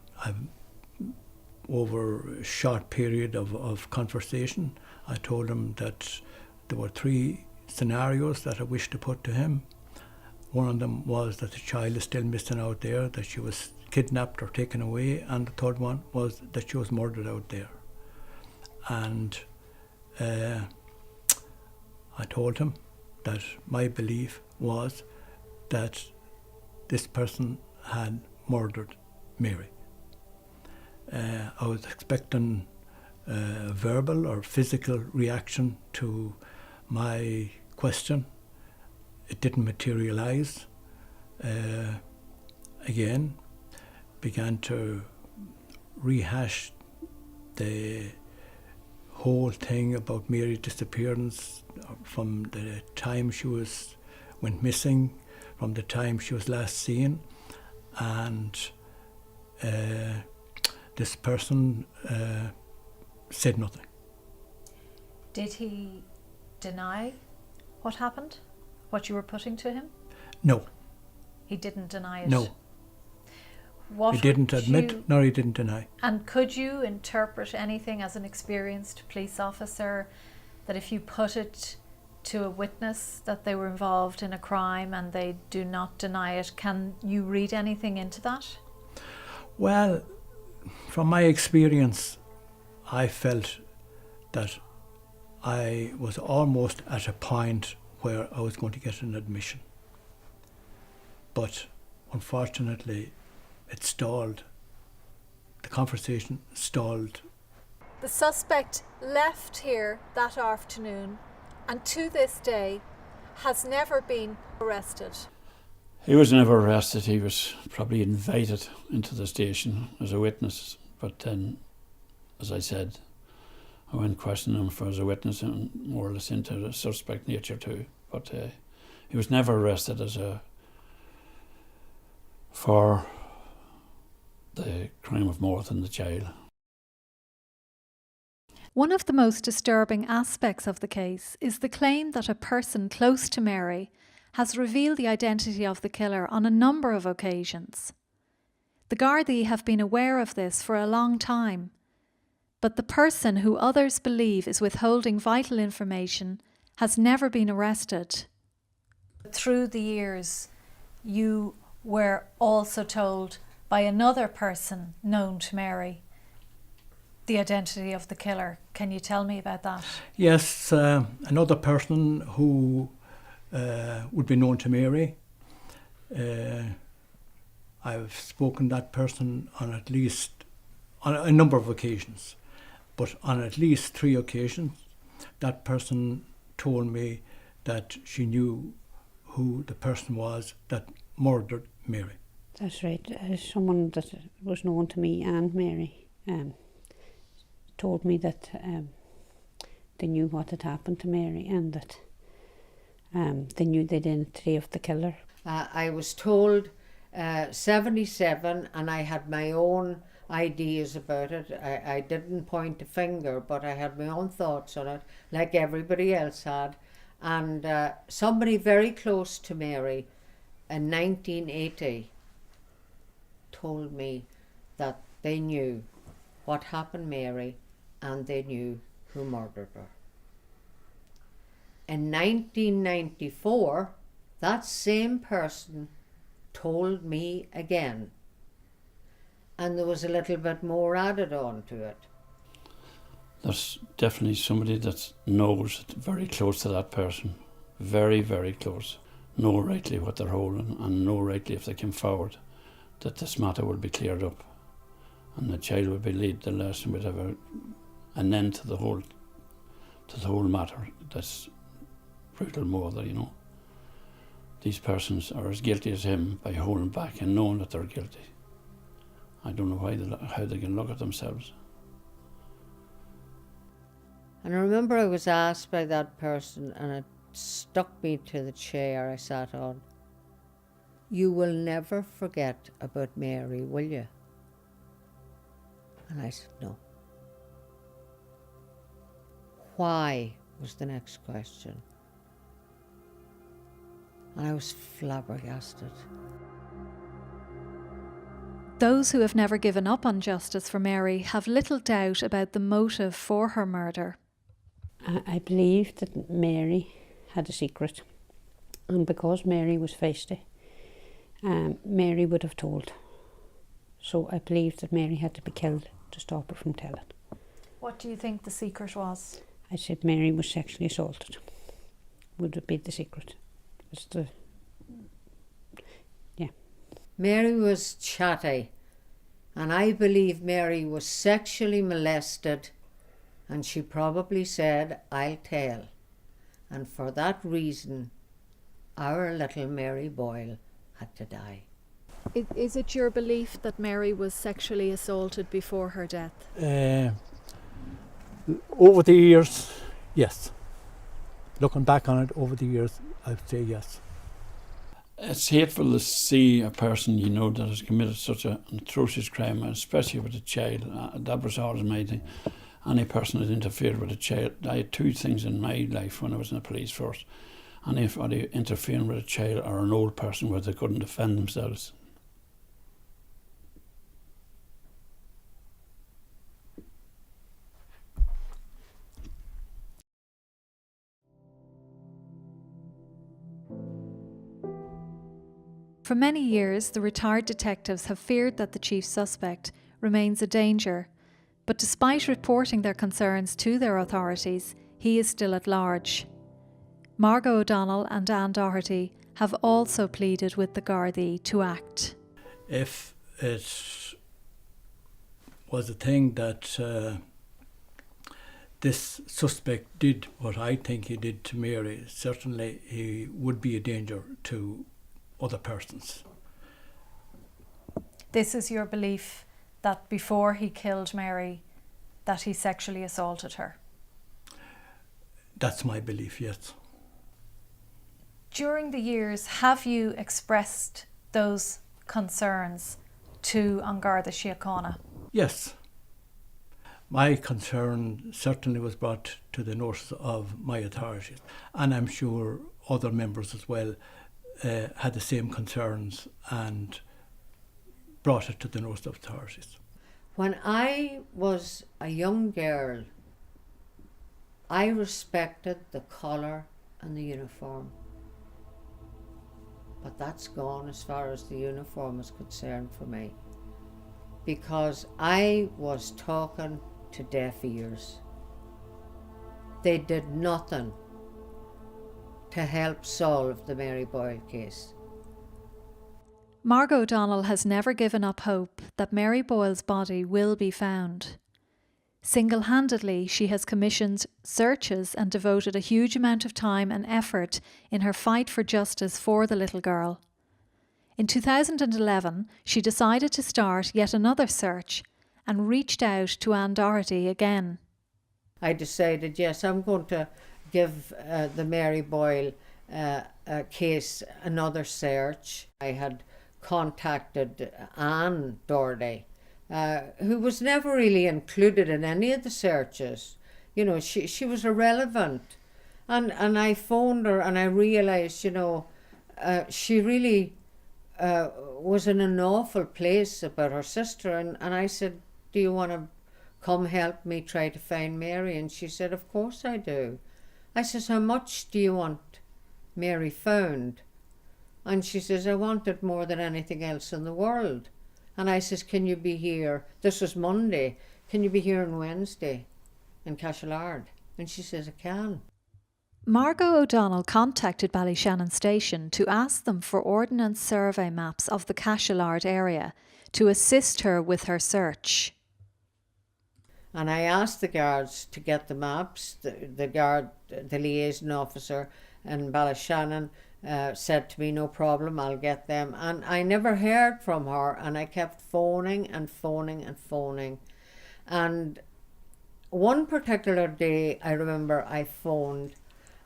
over a short period of conversation, I told him that there were 3 scenarios that I wished to put to him. One of them was that the child is still missing out there, that she was kidnapped or taken away, and the third one was that she was murdered out there. And I told him that my belief was that this person had murdered Mary. I was expecting a verbal or physical reaction to my question. It didn't materialise. Again, began to rehash the whole thing about Mary's disappearance from the time she went missing, from the time she was last seen, and this person said nothing. Did he deny what happened? What you were putting to him? No. He didn't deny it? No. He didn't admit, nor he didn't deny. And could you interpret anything as an experienced police officer, that if you put it to a witness that they were involved in a crime and they do not deny it, can you read anything into that? Well, from my experience, I felt that I was almost at a point where I was going to get an admission. But unfortunately, it stalled. The conversation stalled. The suspect left here that afternoon and to this day has never been arrested. He was never arrested. He was probably invited into the station as a witness. But then, as I said, I went questioning him as a witness and more or less into the suspect nature too. But he was never arrested for the crime of murdering the child. One of the most disturbing aspects of the case is the claim that a person close to Mary has revealed the identity of the killer on a number of occasions. The Gardaí have been aware of this for a long time, but the person who others believe is withholding vital information has never been arrested. Through the years, you were also told by another person known to Mary the identity of the killer. Can you tell me about that? Yes, another person who would be known to Mary. I've spoken to that person on a number of occasions, but on at least 3 occasions, that person told me that she knew who the person was that murdered Mary. That's right. Someone that was known to me and Mary told me that they knew what had happened to Mary and that they knew the identity of the killer. I was told 77, and I had my own ideas about it. I didn't point a finger, but I had my own thoughts on it, like everybody else had. And somebody very close to Mary in 1980 told me that they knew what happened to Mary and they knew who murdered her. In 1994, that same person told me again, and there was a little bit more added on to it. There's definitely somebody that knows very close to that person, very, very close, know rightly what they're holding and know rightly if they come forward that this matter will be cleared up and the child will be laid to rest and would have an end to the whole matter. That's brutal murder, you know. These persons are as guilty as him by holding back and knowing that they're guilty. I don't know how they can look at themselves. And I remember I was asked by that person, and it stuck me to the chair I sat on. You will never forget about Mary, will you? And I said, no. Why was the next question. And I was flabbergasted. Those who have never given up on justice for Mary have little doubt about the motive for her murder. I believe that Mary had a secret, and because Mary was feisty, Mary would have told. So I believe that Mary had to be killed to stop her from telling. What do you think the secret was? I said Mary was sexually assaulted. Would it be the secret? Yeah. Mary was chatty, and I believe Mary was sexually molested, and she probably said, I'll tell. And for that reason, our little Mary Boyle had to die. Is it your belief that Mary was sexually assaulted before her death? Over the years, yes. Looking back on it over the years, I'd say yes. It's hateful to see a person you know that has committed such an atrocious crime, especially with a child. That was always my thing. Any person that interfered with a child. I had 2 things in my life when I was in the police force. Anybody interfering with a child or an old person where they couldn't defend themselves. For many years, the retired detectives have feared that the chief suspect remains a danger, but despite reporting their concerns to their authorities, he is still at large. Margo O'Donnell and Ann Doherty have also pleaded with the Gardaí to act. If it was a thing that this suspect did what I think he did to Mary, certainly he would be a danger to other persons. This is your belief that before he killed Mary, that he sexually assaulted her? That's my belief, yes. During the years, have you expressed those concerns to An Garda Síochána? Yes. My concern certainly was brought to the notice of my authorities, and I'm sure other members as well had the same concerns and brought it to the notice of authorities. When I was a young girl, I respected the colour and the uniform. But that's gone as far as the uniform is concerned for me. Because I was talking to deaf ears. They did nothing to help solve the Mary Boyle case. Margo O'Donnell has never given up hope that Mary Boyle's body will be found. Single-handedly, she has commissioned searches and devoted a huge amount of time and effort in her fight for justice for the little girl. In 2011, she decided to start yet another search and reached out to Ann Doherty again. I decided, yes, I'm going to give the Mary Boyle case another search. I had contacted Ann Doherty, who was never really included in any of the searches. You know, she was irrelevant. And I phoned her and I realised, you know, she really was in an awful place about her sister. And I said, do you want to come help me try to find Mary? And she said, of course I do. I says, how much do you want Mary found? And she says, I want it more than anything else in the world. And I says, can you be here? This was Monday. Can you be here on Wednesday in Cashelard? And she says, I can. Margo O'Donnell contacted Ballyshannon Station to ask them for ordnance survey maps of the Cashelard area to assist her with her search. And I asked the guards to get the maps. The liaison officer in Ballyshannon said to me, no problem, I'll get them. And I never heard from her, and I kept phoning and phoning and phoning. And one particular day, I remember I phoned,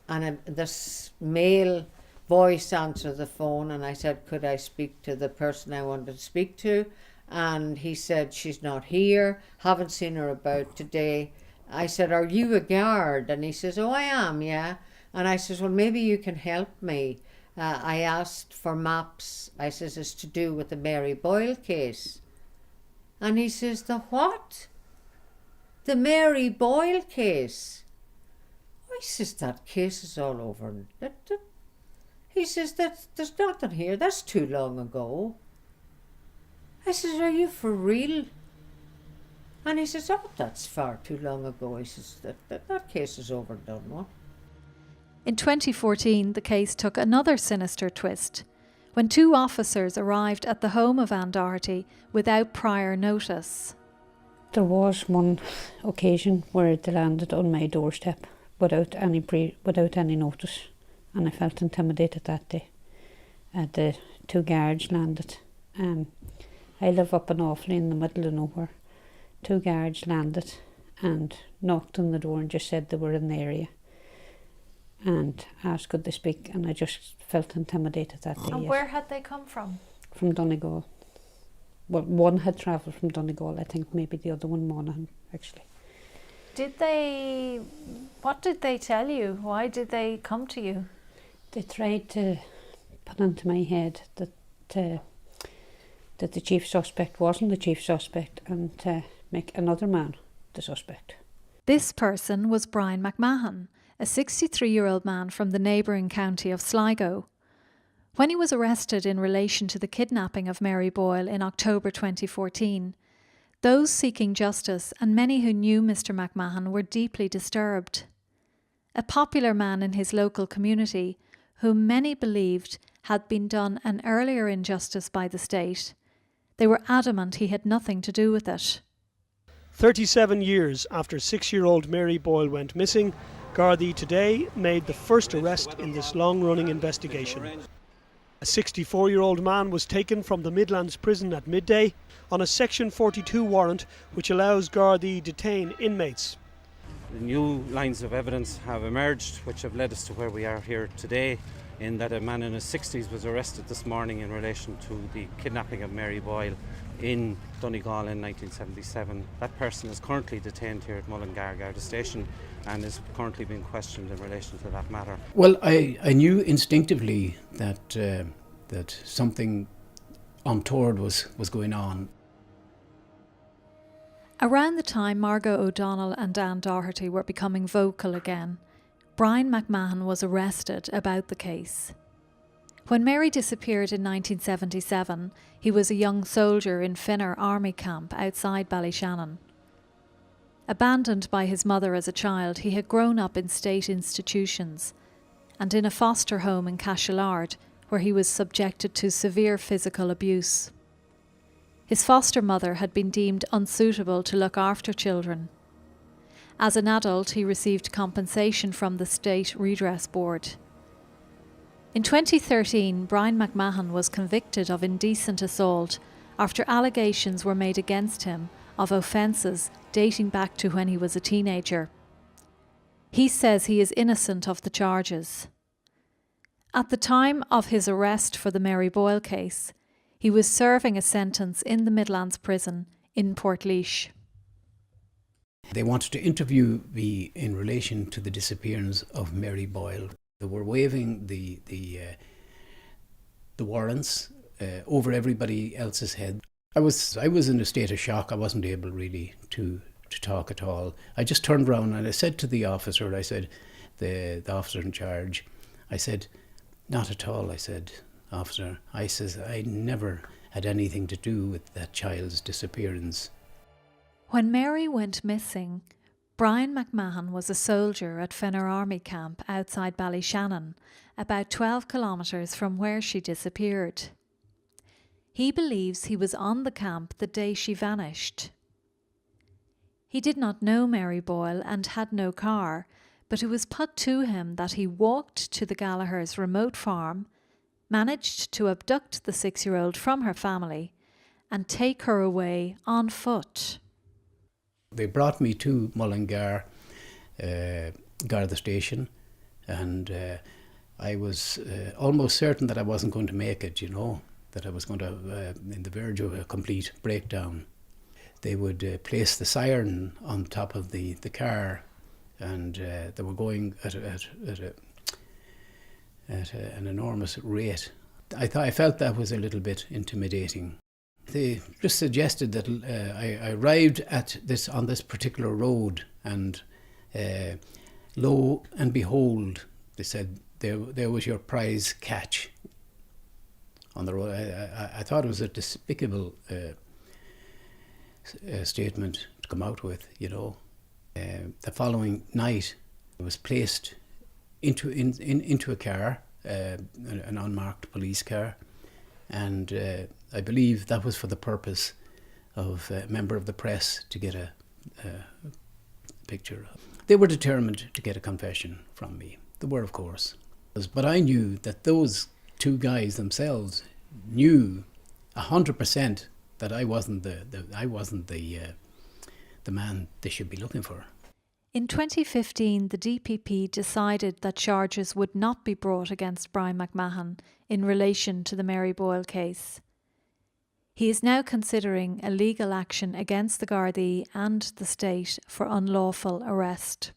and this male voice answered the phone, and I said, could I speak to the person I wanted to speak to? And he said, she's not here, haven't seen her about today. I said, are you a guard? And he says, oh, I am, yeah. And I says, well, maybe you can help me. I asked for maps. I says, it's to do with the Mary Boyle case. And he says, the what? The Mary Boyle case. I says, that case is all over. He says, there's nothing here. That's too long ago. I says, are you for real? And he says, oh, that's far too long ago. He says, that case is overdone, what? In 2014, the case took another sinister twist when two officers arrived at the home of Ann Doherty without prior notice. There was one occasion where they landed on my doorstep without any notice, and I felt intimidated that day. The two guards landed. I live up and awfully in the middle of nowhere. Two guards landed and knocked on the door and just said they were in the area and asked could they speak, and I just felt intimidated that day. And where had they come from? From Donegal. Well, one had travelled from Donegal, I think maybe the other one Monaghan, actually. What did they tell you? Why did they come to you? They tried to put into my head that the chief suspect wasn't the chief suspect and to make another man the suspect. This person was Brian McMahon, a 63-year-old man from the neighbouring county of Sligo. When he was arrested in relation to the kidnapping of Mary Boyle in October 2014, those seeking justice and many who knew Mr. McMahon were deeply disturbed. A popular man in his local community, whom many believed had been done an earlier injustice by the state, they were adamant he had nothing to do with it. 37 years after 6-year-old Mary Boyle went missing, Gardaí today made the first arrest in this long-running investigation. A 64-year-old man was taken from the Midlands prison at midday on a Section 42 warrant which allows Gardaí detain inmates. The new lines of evidence have emerged which have led us to where we are here today, in that a man in his 60s was arrested this morning in relation to the kidnapping of Mary Boyle in Donegal in 1977. That person is currently detained here at Mullingar Garda Station and is currently being questioned in relation to that matter. Well, I knew instinctively that something untoward was going on. Around the time Margo O'Donnell and Ann Doherty were becoming vocal again, Brian McMahon was arrested about the case. When Mary disappeared in 1977, he was a young soldier in Finner Army Camp outside Ballyshannon. Abandoned by his mother as a child, he had grown up in state institutions and in a foster home in Cashelard, where he was subjected to severe physical abuse. His foster mother had been deemed unsuitable to look after children. As an adult, he received compensation from the State Redress Board. In 2013, Brian McMahon was convicted of indecent assault after allegations were made against him of offences dating back to when he was a teenager. He says he is innocent of the charges. At the time of his arrest for the Mary Boyle case, he was serving a sentence in the Midlands prison in Portlaoise. They wanted to interview me in relation to the disappearance of Mary Boyle. They were waving the warrants over everybody else's head. I was in a state of shock. I wasn't able really to talk at all. I just turned around and I said to the officer, I said, the officer in charge, I said, not at all. I said, officer, I never had anything to do with that child's disappearance. When Mary went missing, Brian McMahon was a soldier at Finner Army Camp outside Ballyshannon, about 12 kilometres from where she disappeared. He believes he was on the camp the day she vanished. He did not know Mary Boyle and had no car, but it was put to him that he walked to the Gallaghers' remote farm, managed to abduct the 6-year-old from her family and take her away on foot. They brought me to Mullingar Garda Station, and I was almost certain that I wasn't going to make it, that I was going to in the verge of a complete breakdown. They would place the siren on top of the car, and they were going at an enormous rate. I felt that was a little bit intimidating. They just suggested that I arrived on this particular road, and lo and behold, they said there was your prize catch on the road. I thought it was a despicable statement to come out with, The following night, I was placed into a car, an unmarked police car, and I believe that was for the purpose of a member of the press to get a picture. They were determined to get a confession from me. They were, of course. But I knew that those two guys themselves knew 100% that I wasn't the man they should be looking for. In 2015, the DPP decided that charges would not be brought against Brian McMahon in relation to the Mary Boyle case. He is now considering a legal action against the Gardaí and the state for unlawful arrest.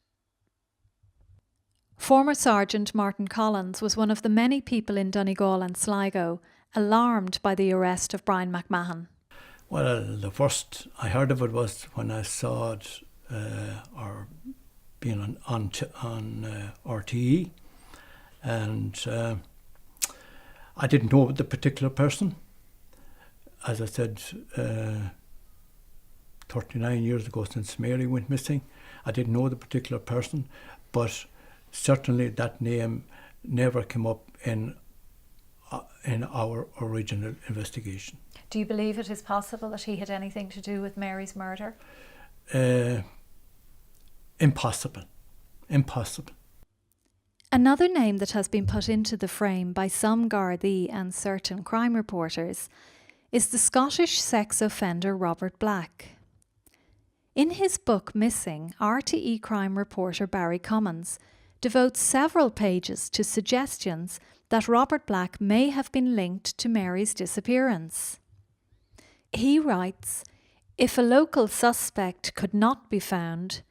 Former Sergeant Martin Collins was one of the many people in Donegal and Sligo alarmed by the arrest of Brian McMahon. Well, the first I heard of it was when I saw it or being on RTE, and I didn't know the particular person. As I said, 39 years ago since Mary went missing, I didn't know the particular person, but certainly that name never came up in our original investigation. Do you believe it is possible that he had anything to do with Mary's murder? impossible. Impossible. Another name that has been put into the frame by some Gardaí and certain crime reporters is the Scottish sex offender Robert Black. In his book Missing, RTE crime reporter Barry Cummins devotes several pages to suggestions that Robert Black may have been linked to Mary's disappearance. He writes, if a local suspect could not be found,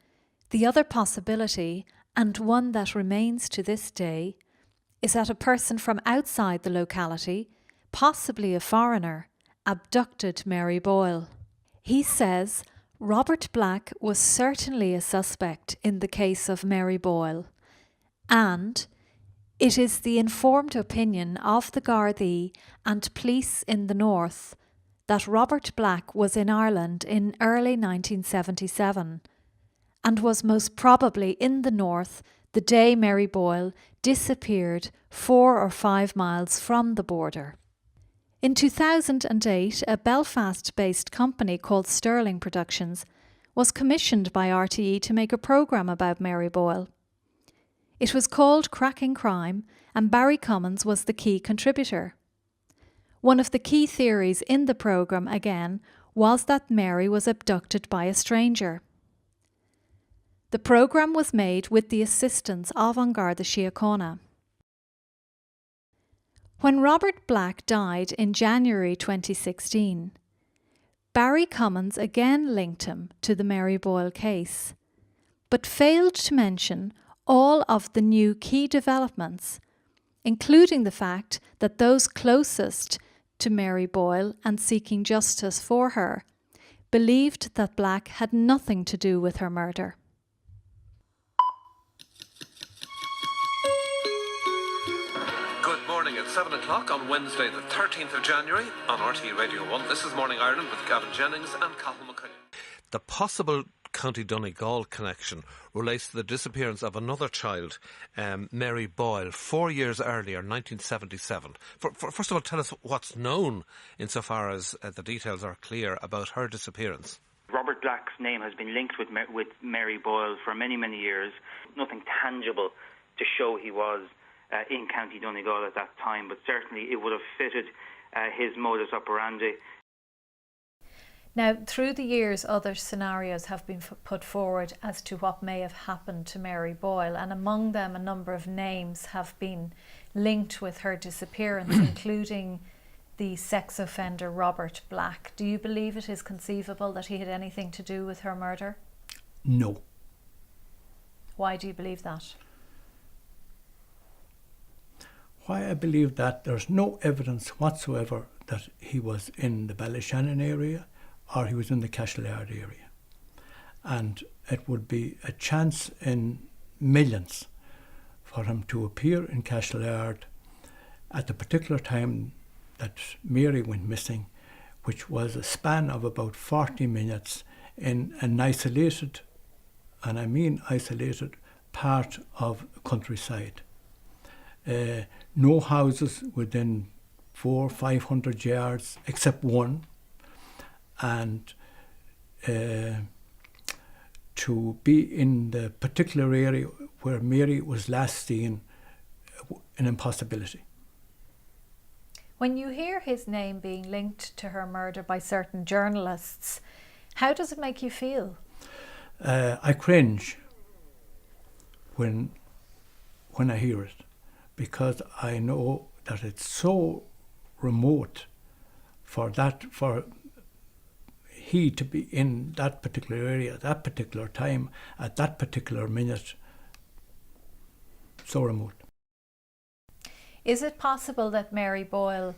the other possibility, and one that remains to this day, is that a person from outside the locality, possibly a foreigner, abducted Mary Boyle. He says Robert Black was certainly a suspect in the case of Mary Boyle, and it is the informed opinion of the Gardaí and police in the north that Robert Black was in Ireland in early 1977 and was most probably in the north the day Mary Boyle disappeared 4 or 5 miles from the border. In 2008, a Belfast-based company called Sterling Productions was commissioned by RTE to make a programme about Mary Boyle. It was called Cracking Crime, and Barry Cummins was the key contributor. One of the key theories in the programme, again, was that Mary was abducted by a stranger. The programme was made with the assistance of An Garda Síochána. When Robert Black died in January 2016, Barry Cummins again linked him to the Mary Boyle case, but failed to mention all of the new key developments, including the fact that those closest to Mary Boyle and seeking justice for her believed that Black had nothing to do with her murder. Good morning at 7 o'clock on Wednesday the 13th of January on RTE Radio 1. This is Morning Ireland with Gavin Jennings and Cathal McCullough. The possible County Donegal connection relates to the disappearance of another child, Mary Boyle, 4 years earlier, 1977. First of all, tell us what's known insofar as the details are clear about her disappearance. Robert Black's name has been linked with Mary Boyle for many, many years. Nothing tangible to show he was in County Donegal at that time, but certainly it would have fitted his modus operandi. Now, through the years, other scenarios have been put forward as to what may have happened to Mary Boyle, and among them a number of names have been linked with her disappearance, including the sex offender Robert Black. Do you believe it is conceivable that he had anything to do with her murder? No. Why do you believe that? Why I believe that, there's no evidence whatsoever that he was in the Ballyshannon area or he was in the Cashelard area. And it would be a chance in millions for him to appear in Cashelard at the particular time that Mary went missing, which was a span of about 40 minutes in an isolated, and I mean isolated, part of countryside. No houses within 400-500 yards except one, and to be in the particular area where Mary was last seen, an impossibility. When you hear his name being linked to her murder by certain journalists, how does it make you feel? I cringe when I hear it, because I know that it's so remote for he to be in that particular area at that particular time, at that particular minute. So remote. Is it possible that Mary Boyle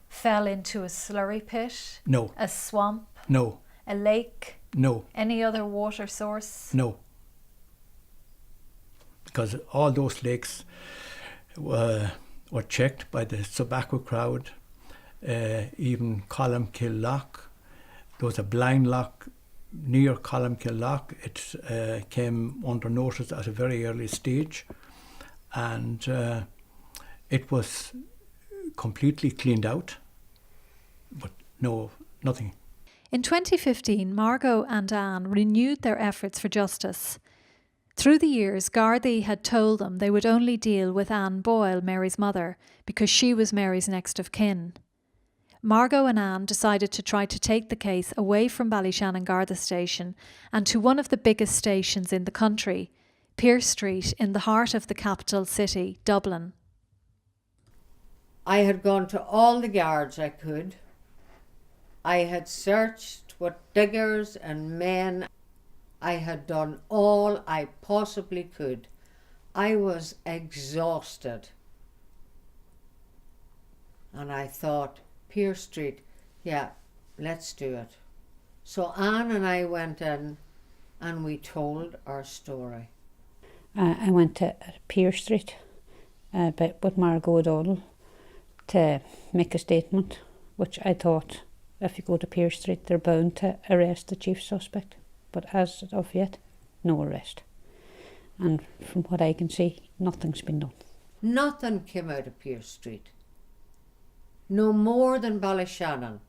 fell into a slurry pit? No. A swamp? No. A lake? No. Any other water source? No. Because all those lakes were checked by the Subaco crowd, even Columkill Loch. There was a blind lock near Columkill Loch. It came under notice at a very early stage, and it was completely cleaned out, but no, nothing. In 2015, Margo and Ann renewed their efforts for justice. Through the years, Gardaí had told them they would only deal with Ann Boyle, Mary's mother, because she was Mary's next of kin. Margo and Ann decided to try to take the case away from Ballyshannon Garda Station and to one of the biggest stations in the country, Pearse Street, in the heart of the capital city, Dublin. I had gone to all the yards I could. I had searched with diggers and men. I had done all I possibly could. I was exhausted. And I thought, Pearse Street, yeah, let's do it. So Ann and I went in and we told our story. I went to Pearse Street with Margo O'Donnell to make a statement, which I thought if you go to Pearse Street they're bound to arrest the chief suspect. But as of yet, no arrest. And from what I can see, nothing's been done. Nothing came out of Pearse Street. No more than Ballyshannon.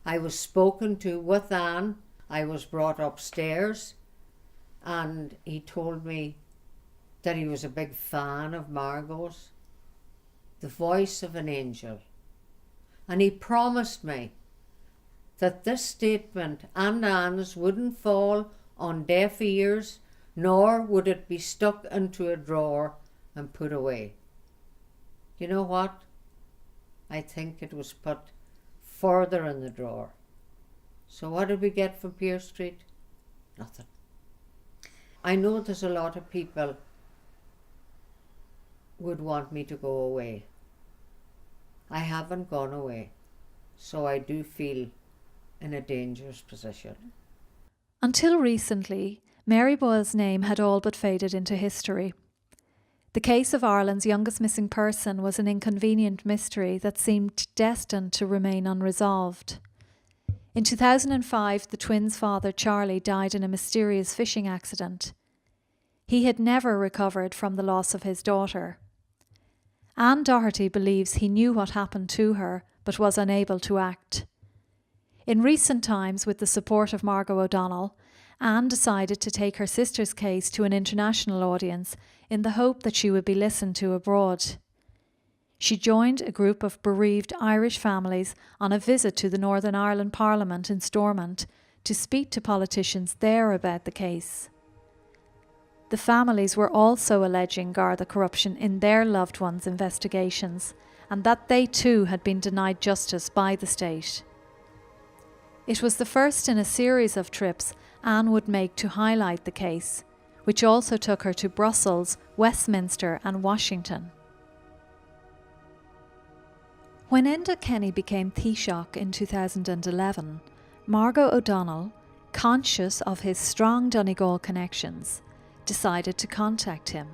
I was spoken to with Ann. I was brought upstairs and he told me that he was a big fan of Margo's, the voice of an angel. And he promised me that this statement and Ann's wouldn't fall on deaf ears, nor would it be stuck into a drawer and put away. You know what? I think it was put further in the drawer. So what did we get from Pearse Street? Nothing. I know there's a lot of people would want me to go away. I haven't gone away, so I do feel in a dangerous position. Until recently, Mary Boyle's name had all but faded into history. The case of Ireland's youngest missing person was an inconvenient mystery that seemed destined to remain unresolved. In 2005, the twins' father, Charlie, died in a mysterious fishing accident. He had never recovered from the loss of his daughter. Ann Doherty believes he knew what happened to her, but was unable to act. In recent times, with the support of Margo O'Donnell, Ann decided to take her sister's case to an international audience in the hope that she would be listened to abroad. She joined a group of bereaved Irish families on a visit to the Northern Ireland Parliament in Stormont to speak to politicians there about the case. The families were also alleging Garda corruption in their loved ones' investigations and that they too had been denied justice by the state. It was the first in a series of trips Ann would make to highlight the case, which also took her to Brussels, Westminster and Washington. When Enda Kenny became Taoiseach in 2011, Margo O'Donnell, conscious of his strong Donegal connections, decided to contact him.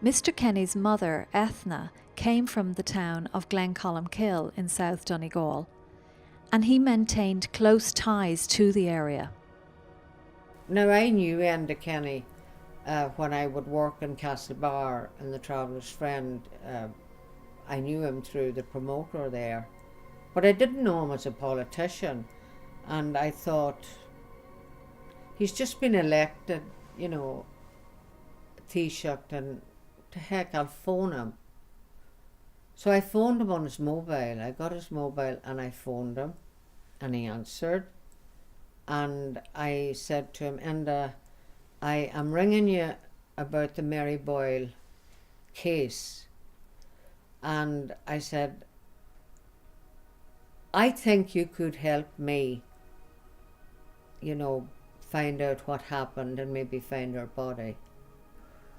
Mr. Kenny's mother, Ethna, came from the town of Glencolmkill in South Donegal, and he maintained close ties to the area. Now, I knew Enda Kenny when I would work in Cashelard in the Traveller's Friend. I knew him through the promoter there, but I didn't know him as a politician. And I thought, he's just been elected, you know, Taoiseach, and to heck, I'll phone him. So I phoned him on his mobile. I got his mobile and I phoned him, and he answered. And I said to him, Enda, I am ringing you about the Mary Boyle case. And I said, I think you could help me, you know, find out what happened and maybe find her body.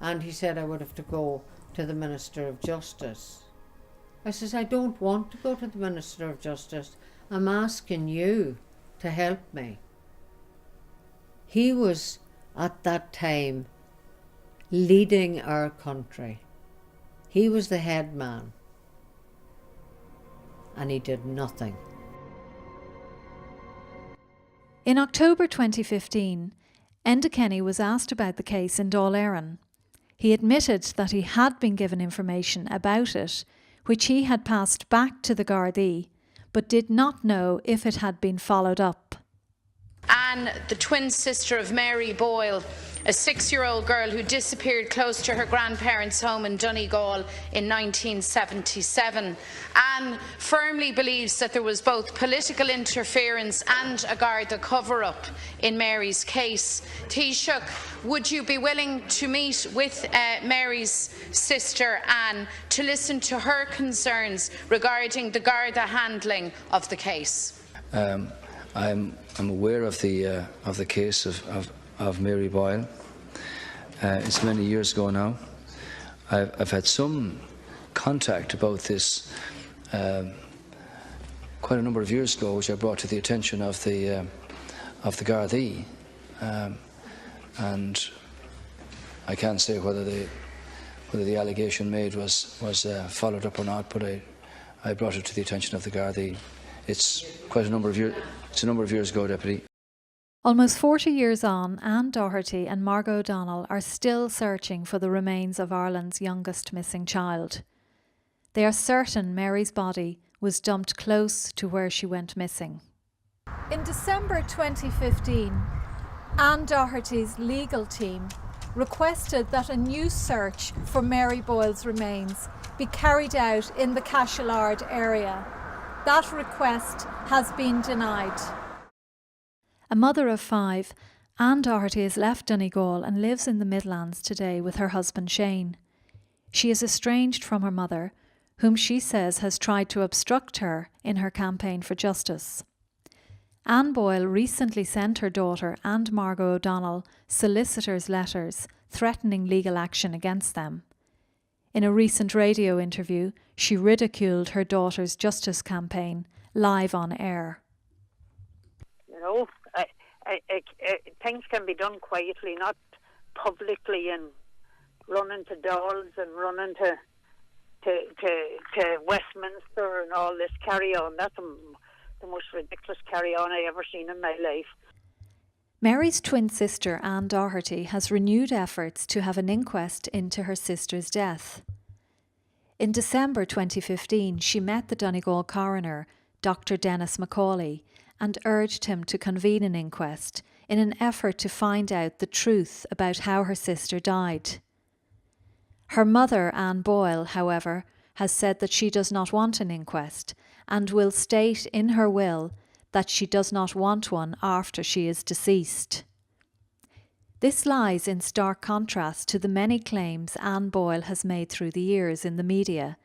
And he said I would have to go to the Minister of Justice. I says, I don't want to go to the Minister of Justice. I'm asking you to help me. He was, at that time, leading our country. He was the head man. And he did nothing. In October 2015, Enda Kenny was asked about the case in Dáil Éireann. He admitted that he had been given information about it, which he had passed back to the Gardaí, but did not know if it had been followed up. Anne, the twin sister of Mary Boyle, a 6-year-old girl who disappeared close to her grandparents' home in Donegal in 1977. Anne firmly believes that there was both political interference and a Garda cover-up in Mary's case. Taoiseach, would you be willing to meet with Mary's sister Anne to listen to her concerns regarding the Garda handling of the case? I'm aware of the case of Mary Boyle. It's many years ago now. I've had some contact about this quite a number of years ago, which I brought to the attention of the Gardaí, and I can't say whether the allegation made was followed up or not, but I brought it to the attention of the Gardaí. It's quite a number of years. It's a number of years ago, Deputy. Almost 40 years on, Ann Doherty and Margo O'Donnell are still searching for the remains of Ireland's youngest missing child. They are certain Mary's body was dumped close to where she went missing. In December 2015, Ann Doherty's legal team requested that a new search for Mary Boyle's remains be carried out in the Cashelard area. That request has been denied. A mother of 5, Ann Doherty has left Donegal and lives in the Midlands today with her husband Shane. She is estranged from her mother, whom she says has tried to obstruct her in her campaign for justice. Ann Boyle recently sent her daughter and Margo O'Donnell solicitors' letters threatening legal action against them. In a recent radio interview, she ridiculed her daughter's justice campaign live on air. You know, things can be done quietly, not publicly, and running to Dawes and running to Westminster and all this carry on. That's the most ridiculous carry on I ever seen in my life. Mary's twin sister Ann Doherty has renewed efforts to have an inquest into her sister's death. In December 2015, she met the Donegal coroner, Dr. Dennis Macaulay, and urged him to convene an inquest in an effort to find out the truth about how her sister died. Her mother, Ann Boyle, however, has said that she does not want an inquest and will state in her will that she does not want one after she is deceased. This lies in stark contrast to the many claims Ann Boyle has made through the years in the media,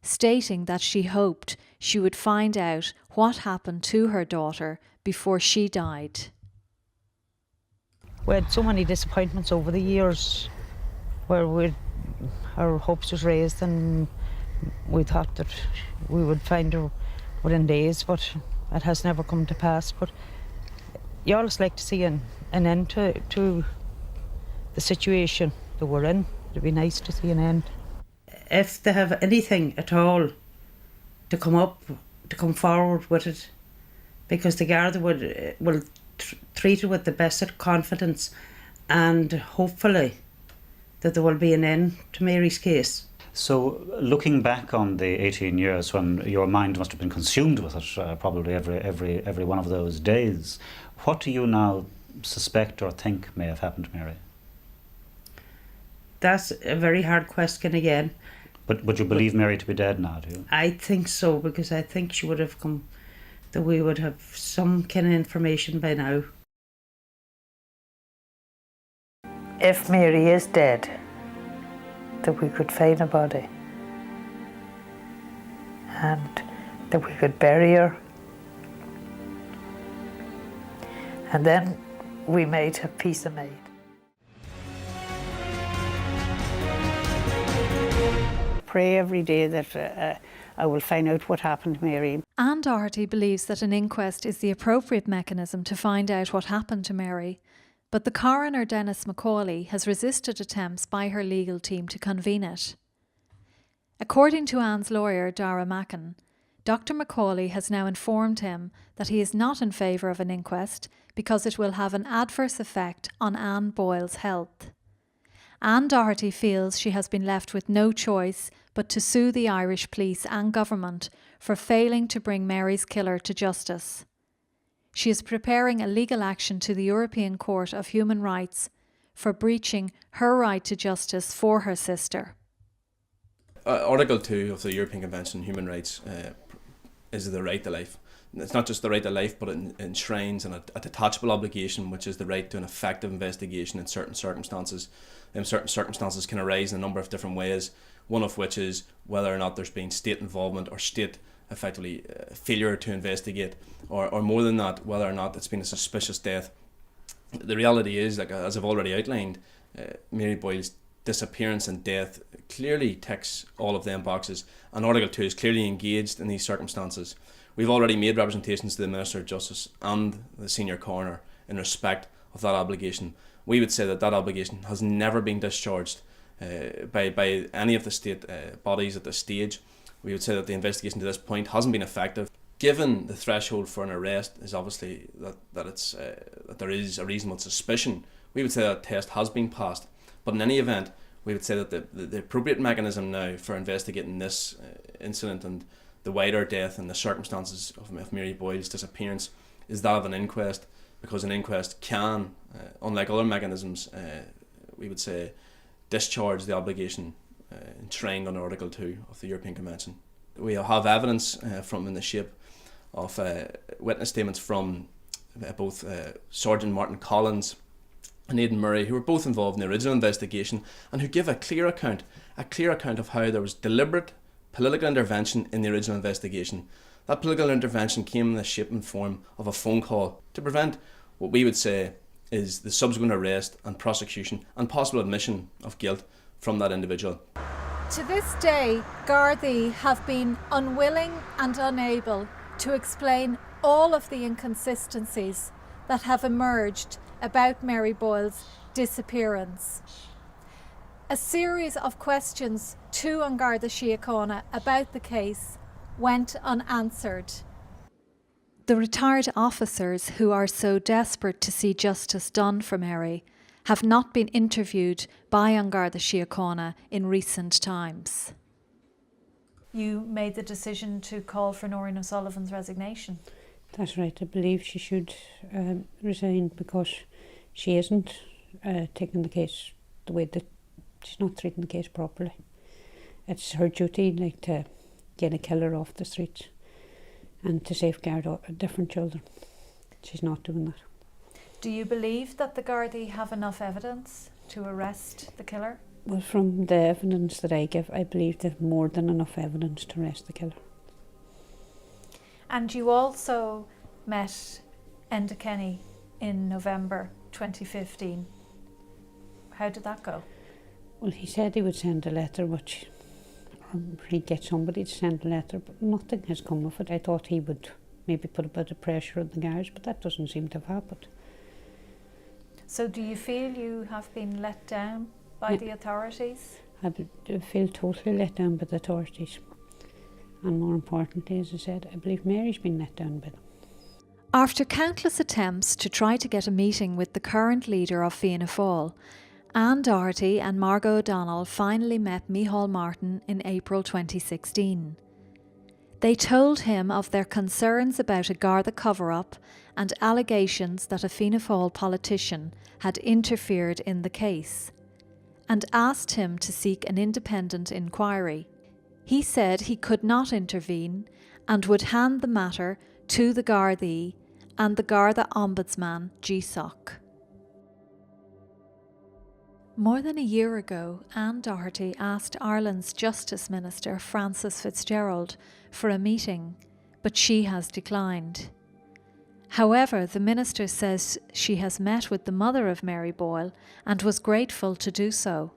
stating that she hoped she would find out what happened to her daughter before she died. We had so many disappointments over the years where our hopes was raised and we thought that we would find her within days, but it has never come to pass. But you always like to see an end to the situation that we're in. It'd be nice to see an end. If they have anything at all to come forward with it, because the Garda will treat it with the best of confidence, and hopefully that there will be an end to Mary's case. So, looking back on the 18 years when your mind must have been consumed with it, probably every one of those days, what do you now suspect or think may have happened to Mary? That's a very hard question again. But would you believe Mary to be dead now, do you? I think so, because I think she would have come, that we would have some kind of information by now. If Mary is dead, that we could find a body and that we could bury her, and then we might have peace of mind. Pray every day that I will find out what happened to Mary. Ann Doherty believes that an inquest is the appropriate mechanism to find out what happened to Mary, but the coroner Dennis Macaulay has resisted attempts by her legal team to convene it. According to Ann's lawyer Dara Mackin, Dr. Macaulay has now informed him that he is not in favour of an inquest because it will have an adverse effect on Ann Boyle's health. Ann Doherty feels she has been left with no choice but to sue the Irish police and government for failing to bring Mary's killer to justice. She is preparing a legal action to the European Court of Human Rights for breaching her right to justice for her sister. Article 2 of the European Convention on Human Rights is the right to life. It's not just the right to life, but it enshrines a detachable obligation, which is the right to an effective investigation in certain circumstances. Certain circumstances can arise in a number of different ways, one of which is whether or not there's been state involvement or state effectively failure to investigate, or more than that, whether or not it's been a suspicious death. The reality is, like as I've already outlined, Mary Boyle's disappearance and death clearly ticks all of them boxes, and Article 2 is clearly engaged in these circumstances. We've already made representations to the Minister of Justice and the Senior Coroner in respect of that obligation. We would say that obligation has never been discharged by any of the state bodies at this stage. We would say that the investigation to this point hasn't been effective. Given the threshold for an arrest is obviously that there is a reasonable suspicion, we would say that test has been passed. But in any event, we would say that the appropriate mechanism now for investigating this incident and the wider death and the circumstances of Mary Boyle's disappearance is that of an inquest, because an inquest can, unlike other mechanisms, we would say, discharge the obligation enshrined under Article 2 of the European Convention. We have evidence from in the shape of witness statements from both Sergeant Martin Collins and Aidan Murray, who were both involved in the original investigation and who give a clear account of how there was deliberate political intervention in the original investigation. That political intervention came in the shape and form of a phone call to prevent what we would say is the subsequent arrest and prosecution and possible admission of guilt from that individual. To this day, Gardaí have been unwilling and unable to explain all of the inconsistencies that have emerged about Mary Boyle's disappearance. A series of questions to An Garda Síochána about the case went unanswered. The retired officers who are so desperate to see justice done for Mary have not been interviewed by An Garda Síochána in recent times. You made the decision to call for Noreen O'Sullivan's resignation. That's right. I believe she should resign because she isn't taking the case the way that she's not treating the case properly. It's her duty, like, to get a killer off the streets and to safeguard different children. She's not doing that. Do you believe that the Gardaí have enough evidence to arrest the killer? Well, from the evidence that I give, I believe they have more than enough evidence to arrest the killer. And you also met Enda Kenny in November 2015. How did that go? Well, he said he would send a letter, or he'd get somebody to send a letter, but nothing has come of it. I thought he would maybe put a bit of pressure on the guards, but that doesn't seem to have happened. So do you feel you have been let down by the authorities? I feel totally let down by the authorities. And more importantly, as I said, I believe Mary's been let down by them. After countless attempts to try to get a meeting with the current leader of Fianna Fáil, Ann Doherty and Margo O'Donnell finally met Micheál Martin in April 2016. They told him of their concerns about a Garda cover-up and allegations that a Fianna Fáil politician had interfered in the case, and asked him to seek an independent inquiry. He said he could not intervene and would hand the matter to the Gardaí and the Garda Ombudsman, GSOC. More than a year ago, Ann Doherty asked Ireland's Justice Minister, Frances Fitzgerald, for a meeting, but she has declined. However, the Minister says she has met with the mother of Mary Boyle and was grateful to do so.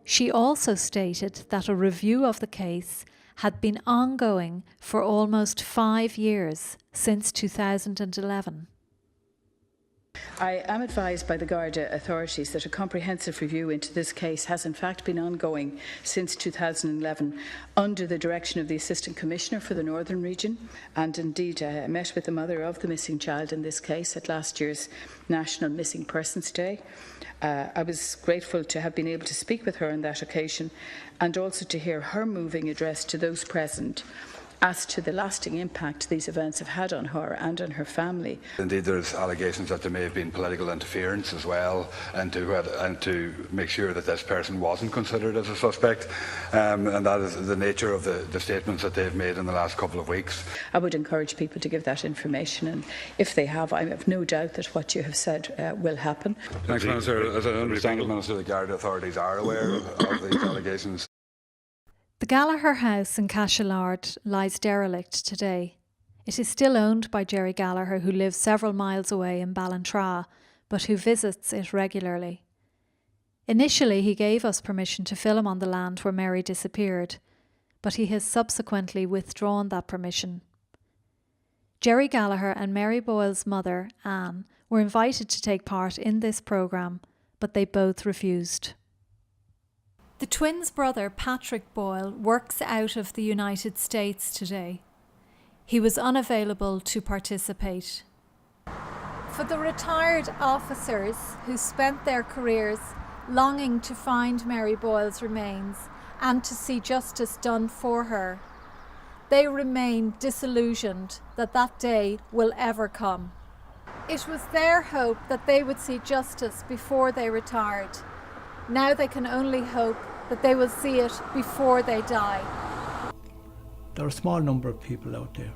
She also stated that a review of the case had been ongoing for almost 5 years, since 2011. I am advised by the Garda authorities that a comprehensive review into this case has in fact been ongoing since 2011 under the direction of the Assistant Commissioner for the Northern Region, and indeed I met with the mother of the missing child in this case at last year's National Missing Persons Day. I was grateful to have been able to speak with her on that occasion and also to hear her moving address to those present as to the lasting impact these events have had on her and on her family. Indeed, there's allegations that there may have been political interference as well, and to make sure that this person wasn't considered as a suspect, and that is the nature of the statements that they've made in the last couple of weeks. I would encourage people to give that information, and if they have, I have no doubt that what you have said will happen. Thanks, Minister. As I understand it, Minister, the Garda authorities are aware of these allegations. The Gallagher house in Cashelard lies derelict today. It is still owned by Jerry Gallagher, who lives several miles away in Ballantrae, but who visits it regularly. Initially, he gave us permission to film on the land where Mary disappeared, but he has subsequently withdrawn that permission. Jerry Gallagher and Mary Boyle's mother, Ann, were invited to take part in this programme, but they both refused. The twins' brother, Patrick Boyle, works out of the United States today. He was unavailable to participate. For the retired officers who spent their careers longing to find Mary Boyle's remains and to see justice done for her, they remain disillusioned that that day will ever come. It was their hope that they would see justice before they retired. Now they can only hope that they will see it before they die. There are a small number of people out there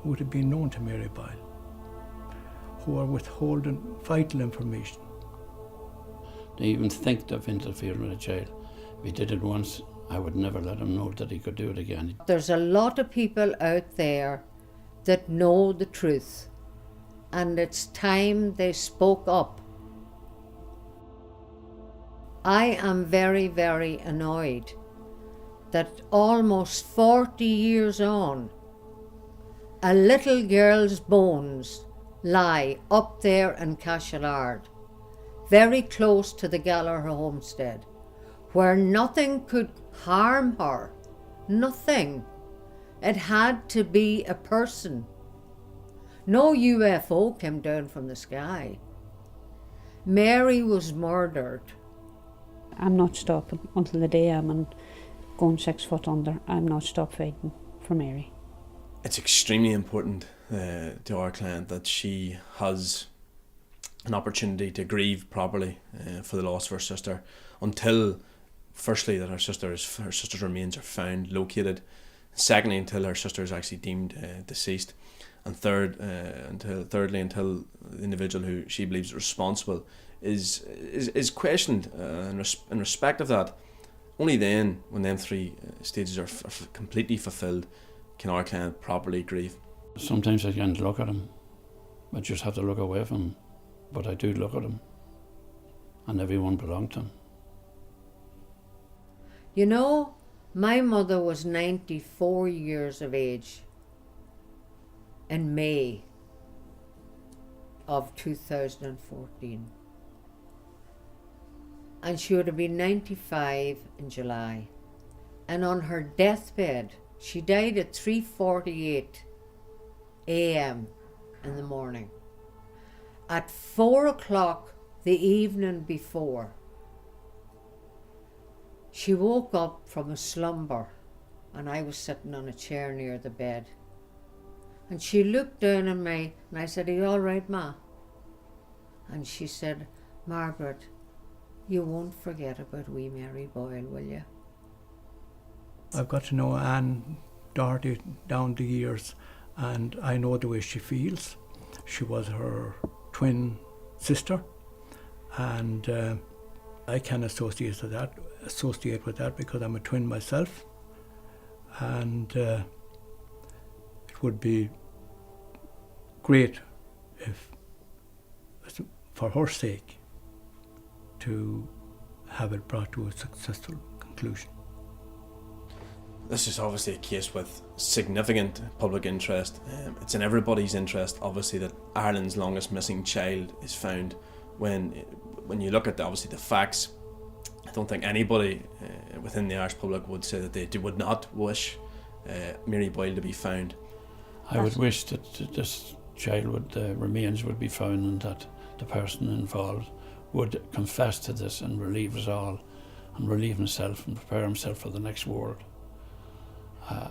who would have been known to Mary Boyle, who are withholding vital information. They even think of interfering with a child. If he did it once, I would never let him know that he could do it again. There's a lot of people out there that know the truth, and it's time they spoke up. I am very, very annoyed that almost 40 years on, a little girl's bones lie up there in Cashelard, very close to the Gallagher homestead, where nothing could harm her. Nothing. It had to be a person. No UFO came down from the sky. Mary was murdered. I'm not stopping until the day I'm going 6 foot under. I'm not stop fighting for Mary. It's extremely important to our client that she has an opportunity to grieve properly for the loss of her sister, until, firstly, that her sister's remains are found, located. Secondly, until her sister is actually deemed deceased, and thirdly, until the individual who she believes is responsible is questioned. In respect of that, only then, when them three stages are completely fulfilled, can our client properly grieve. Sometimes I can't look at him. I just have to look away from him. But I do look at him, and everyone belonged to him. You know, my mother was 94 years of age in May of 2014. And she would have been 95 in July. And on her deathbed, she died at 3:48 a.m. in the morning. At 4 o'clock the evening before, she woke up from a slumber, and I was sitting on a chair near the bed. And she looked down at me, and I said, "Are you all right, Ma?" And she said, "Margaret, you won't forget about wee Mary Boyle, will you?" I've got to know Ann Doherty down the years, and I know the way she feels. She was her twin sister, and I can associate with that because I'm a twin myself, and it would be great if, for her sake, to have it brought to a successful conclusion. This is obviously a case with significant public interest. It's in everybody's interest, obviously, that Ireland's longest missing child is found. When you look at obviously the facts, I don't think anybody within the Irish public would say that they would not wish Mary Boyle to be found. I would wish that this child remains would be found, and that the person involved would confess to this and relieve us all, and relieve himself and prepare himself for the next world.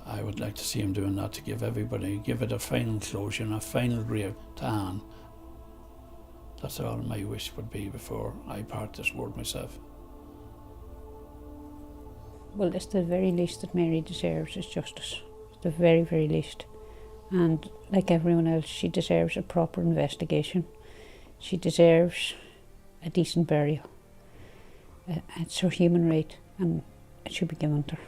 I would like to see him doing that, to give it a final closure and a final grave to Anne. That's all my wish would be before I part this world myself. Well, it's the very least that Mary deserves is justice. It's the very, very least. And like everyone else, she deserves a proper investigation. She deserves a decent burial. It's her human right, and it should be given to her.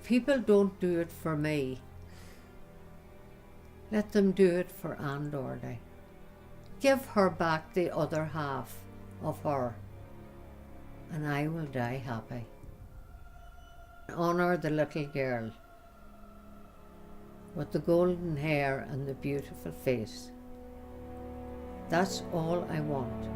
People don't do it for me. Let them do it for Ann Doherty. Give her back the other half of her, and I will die happy. Honour the little girl with the golden hair and the beautiful face. That's all I want.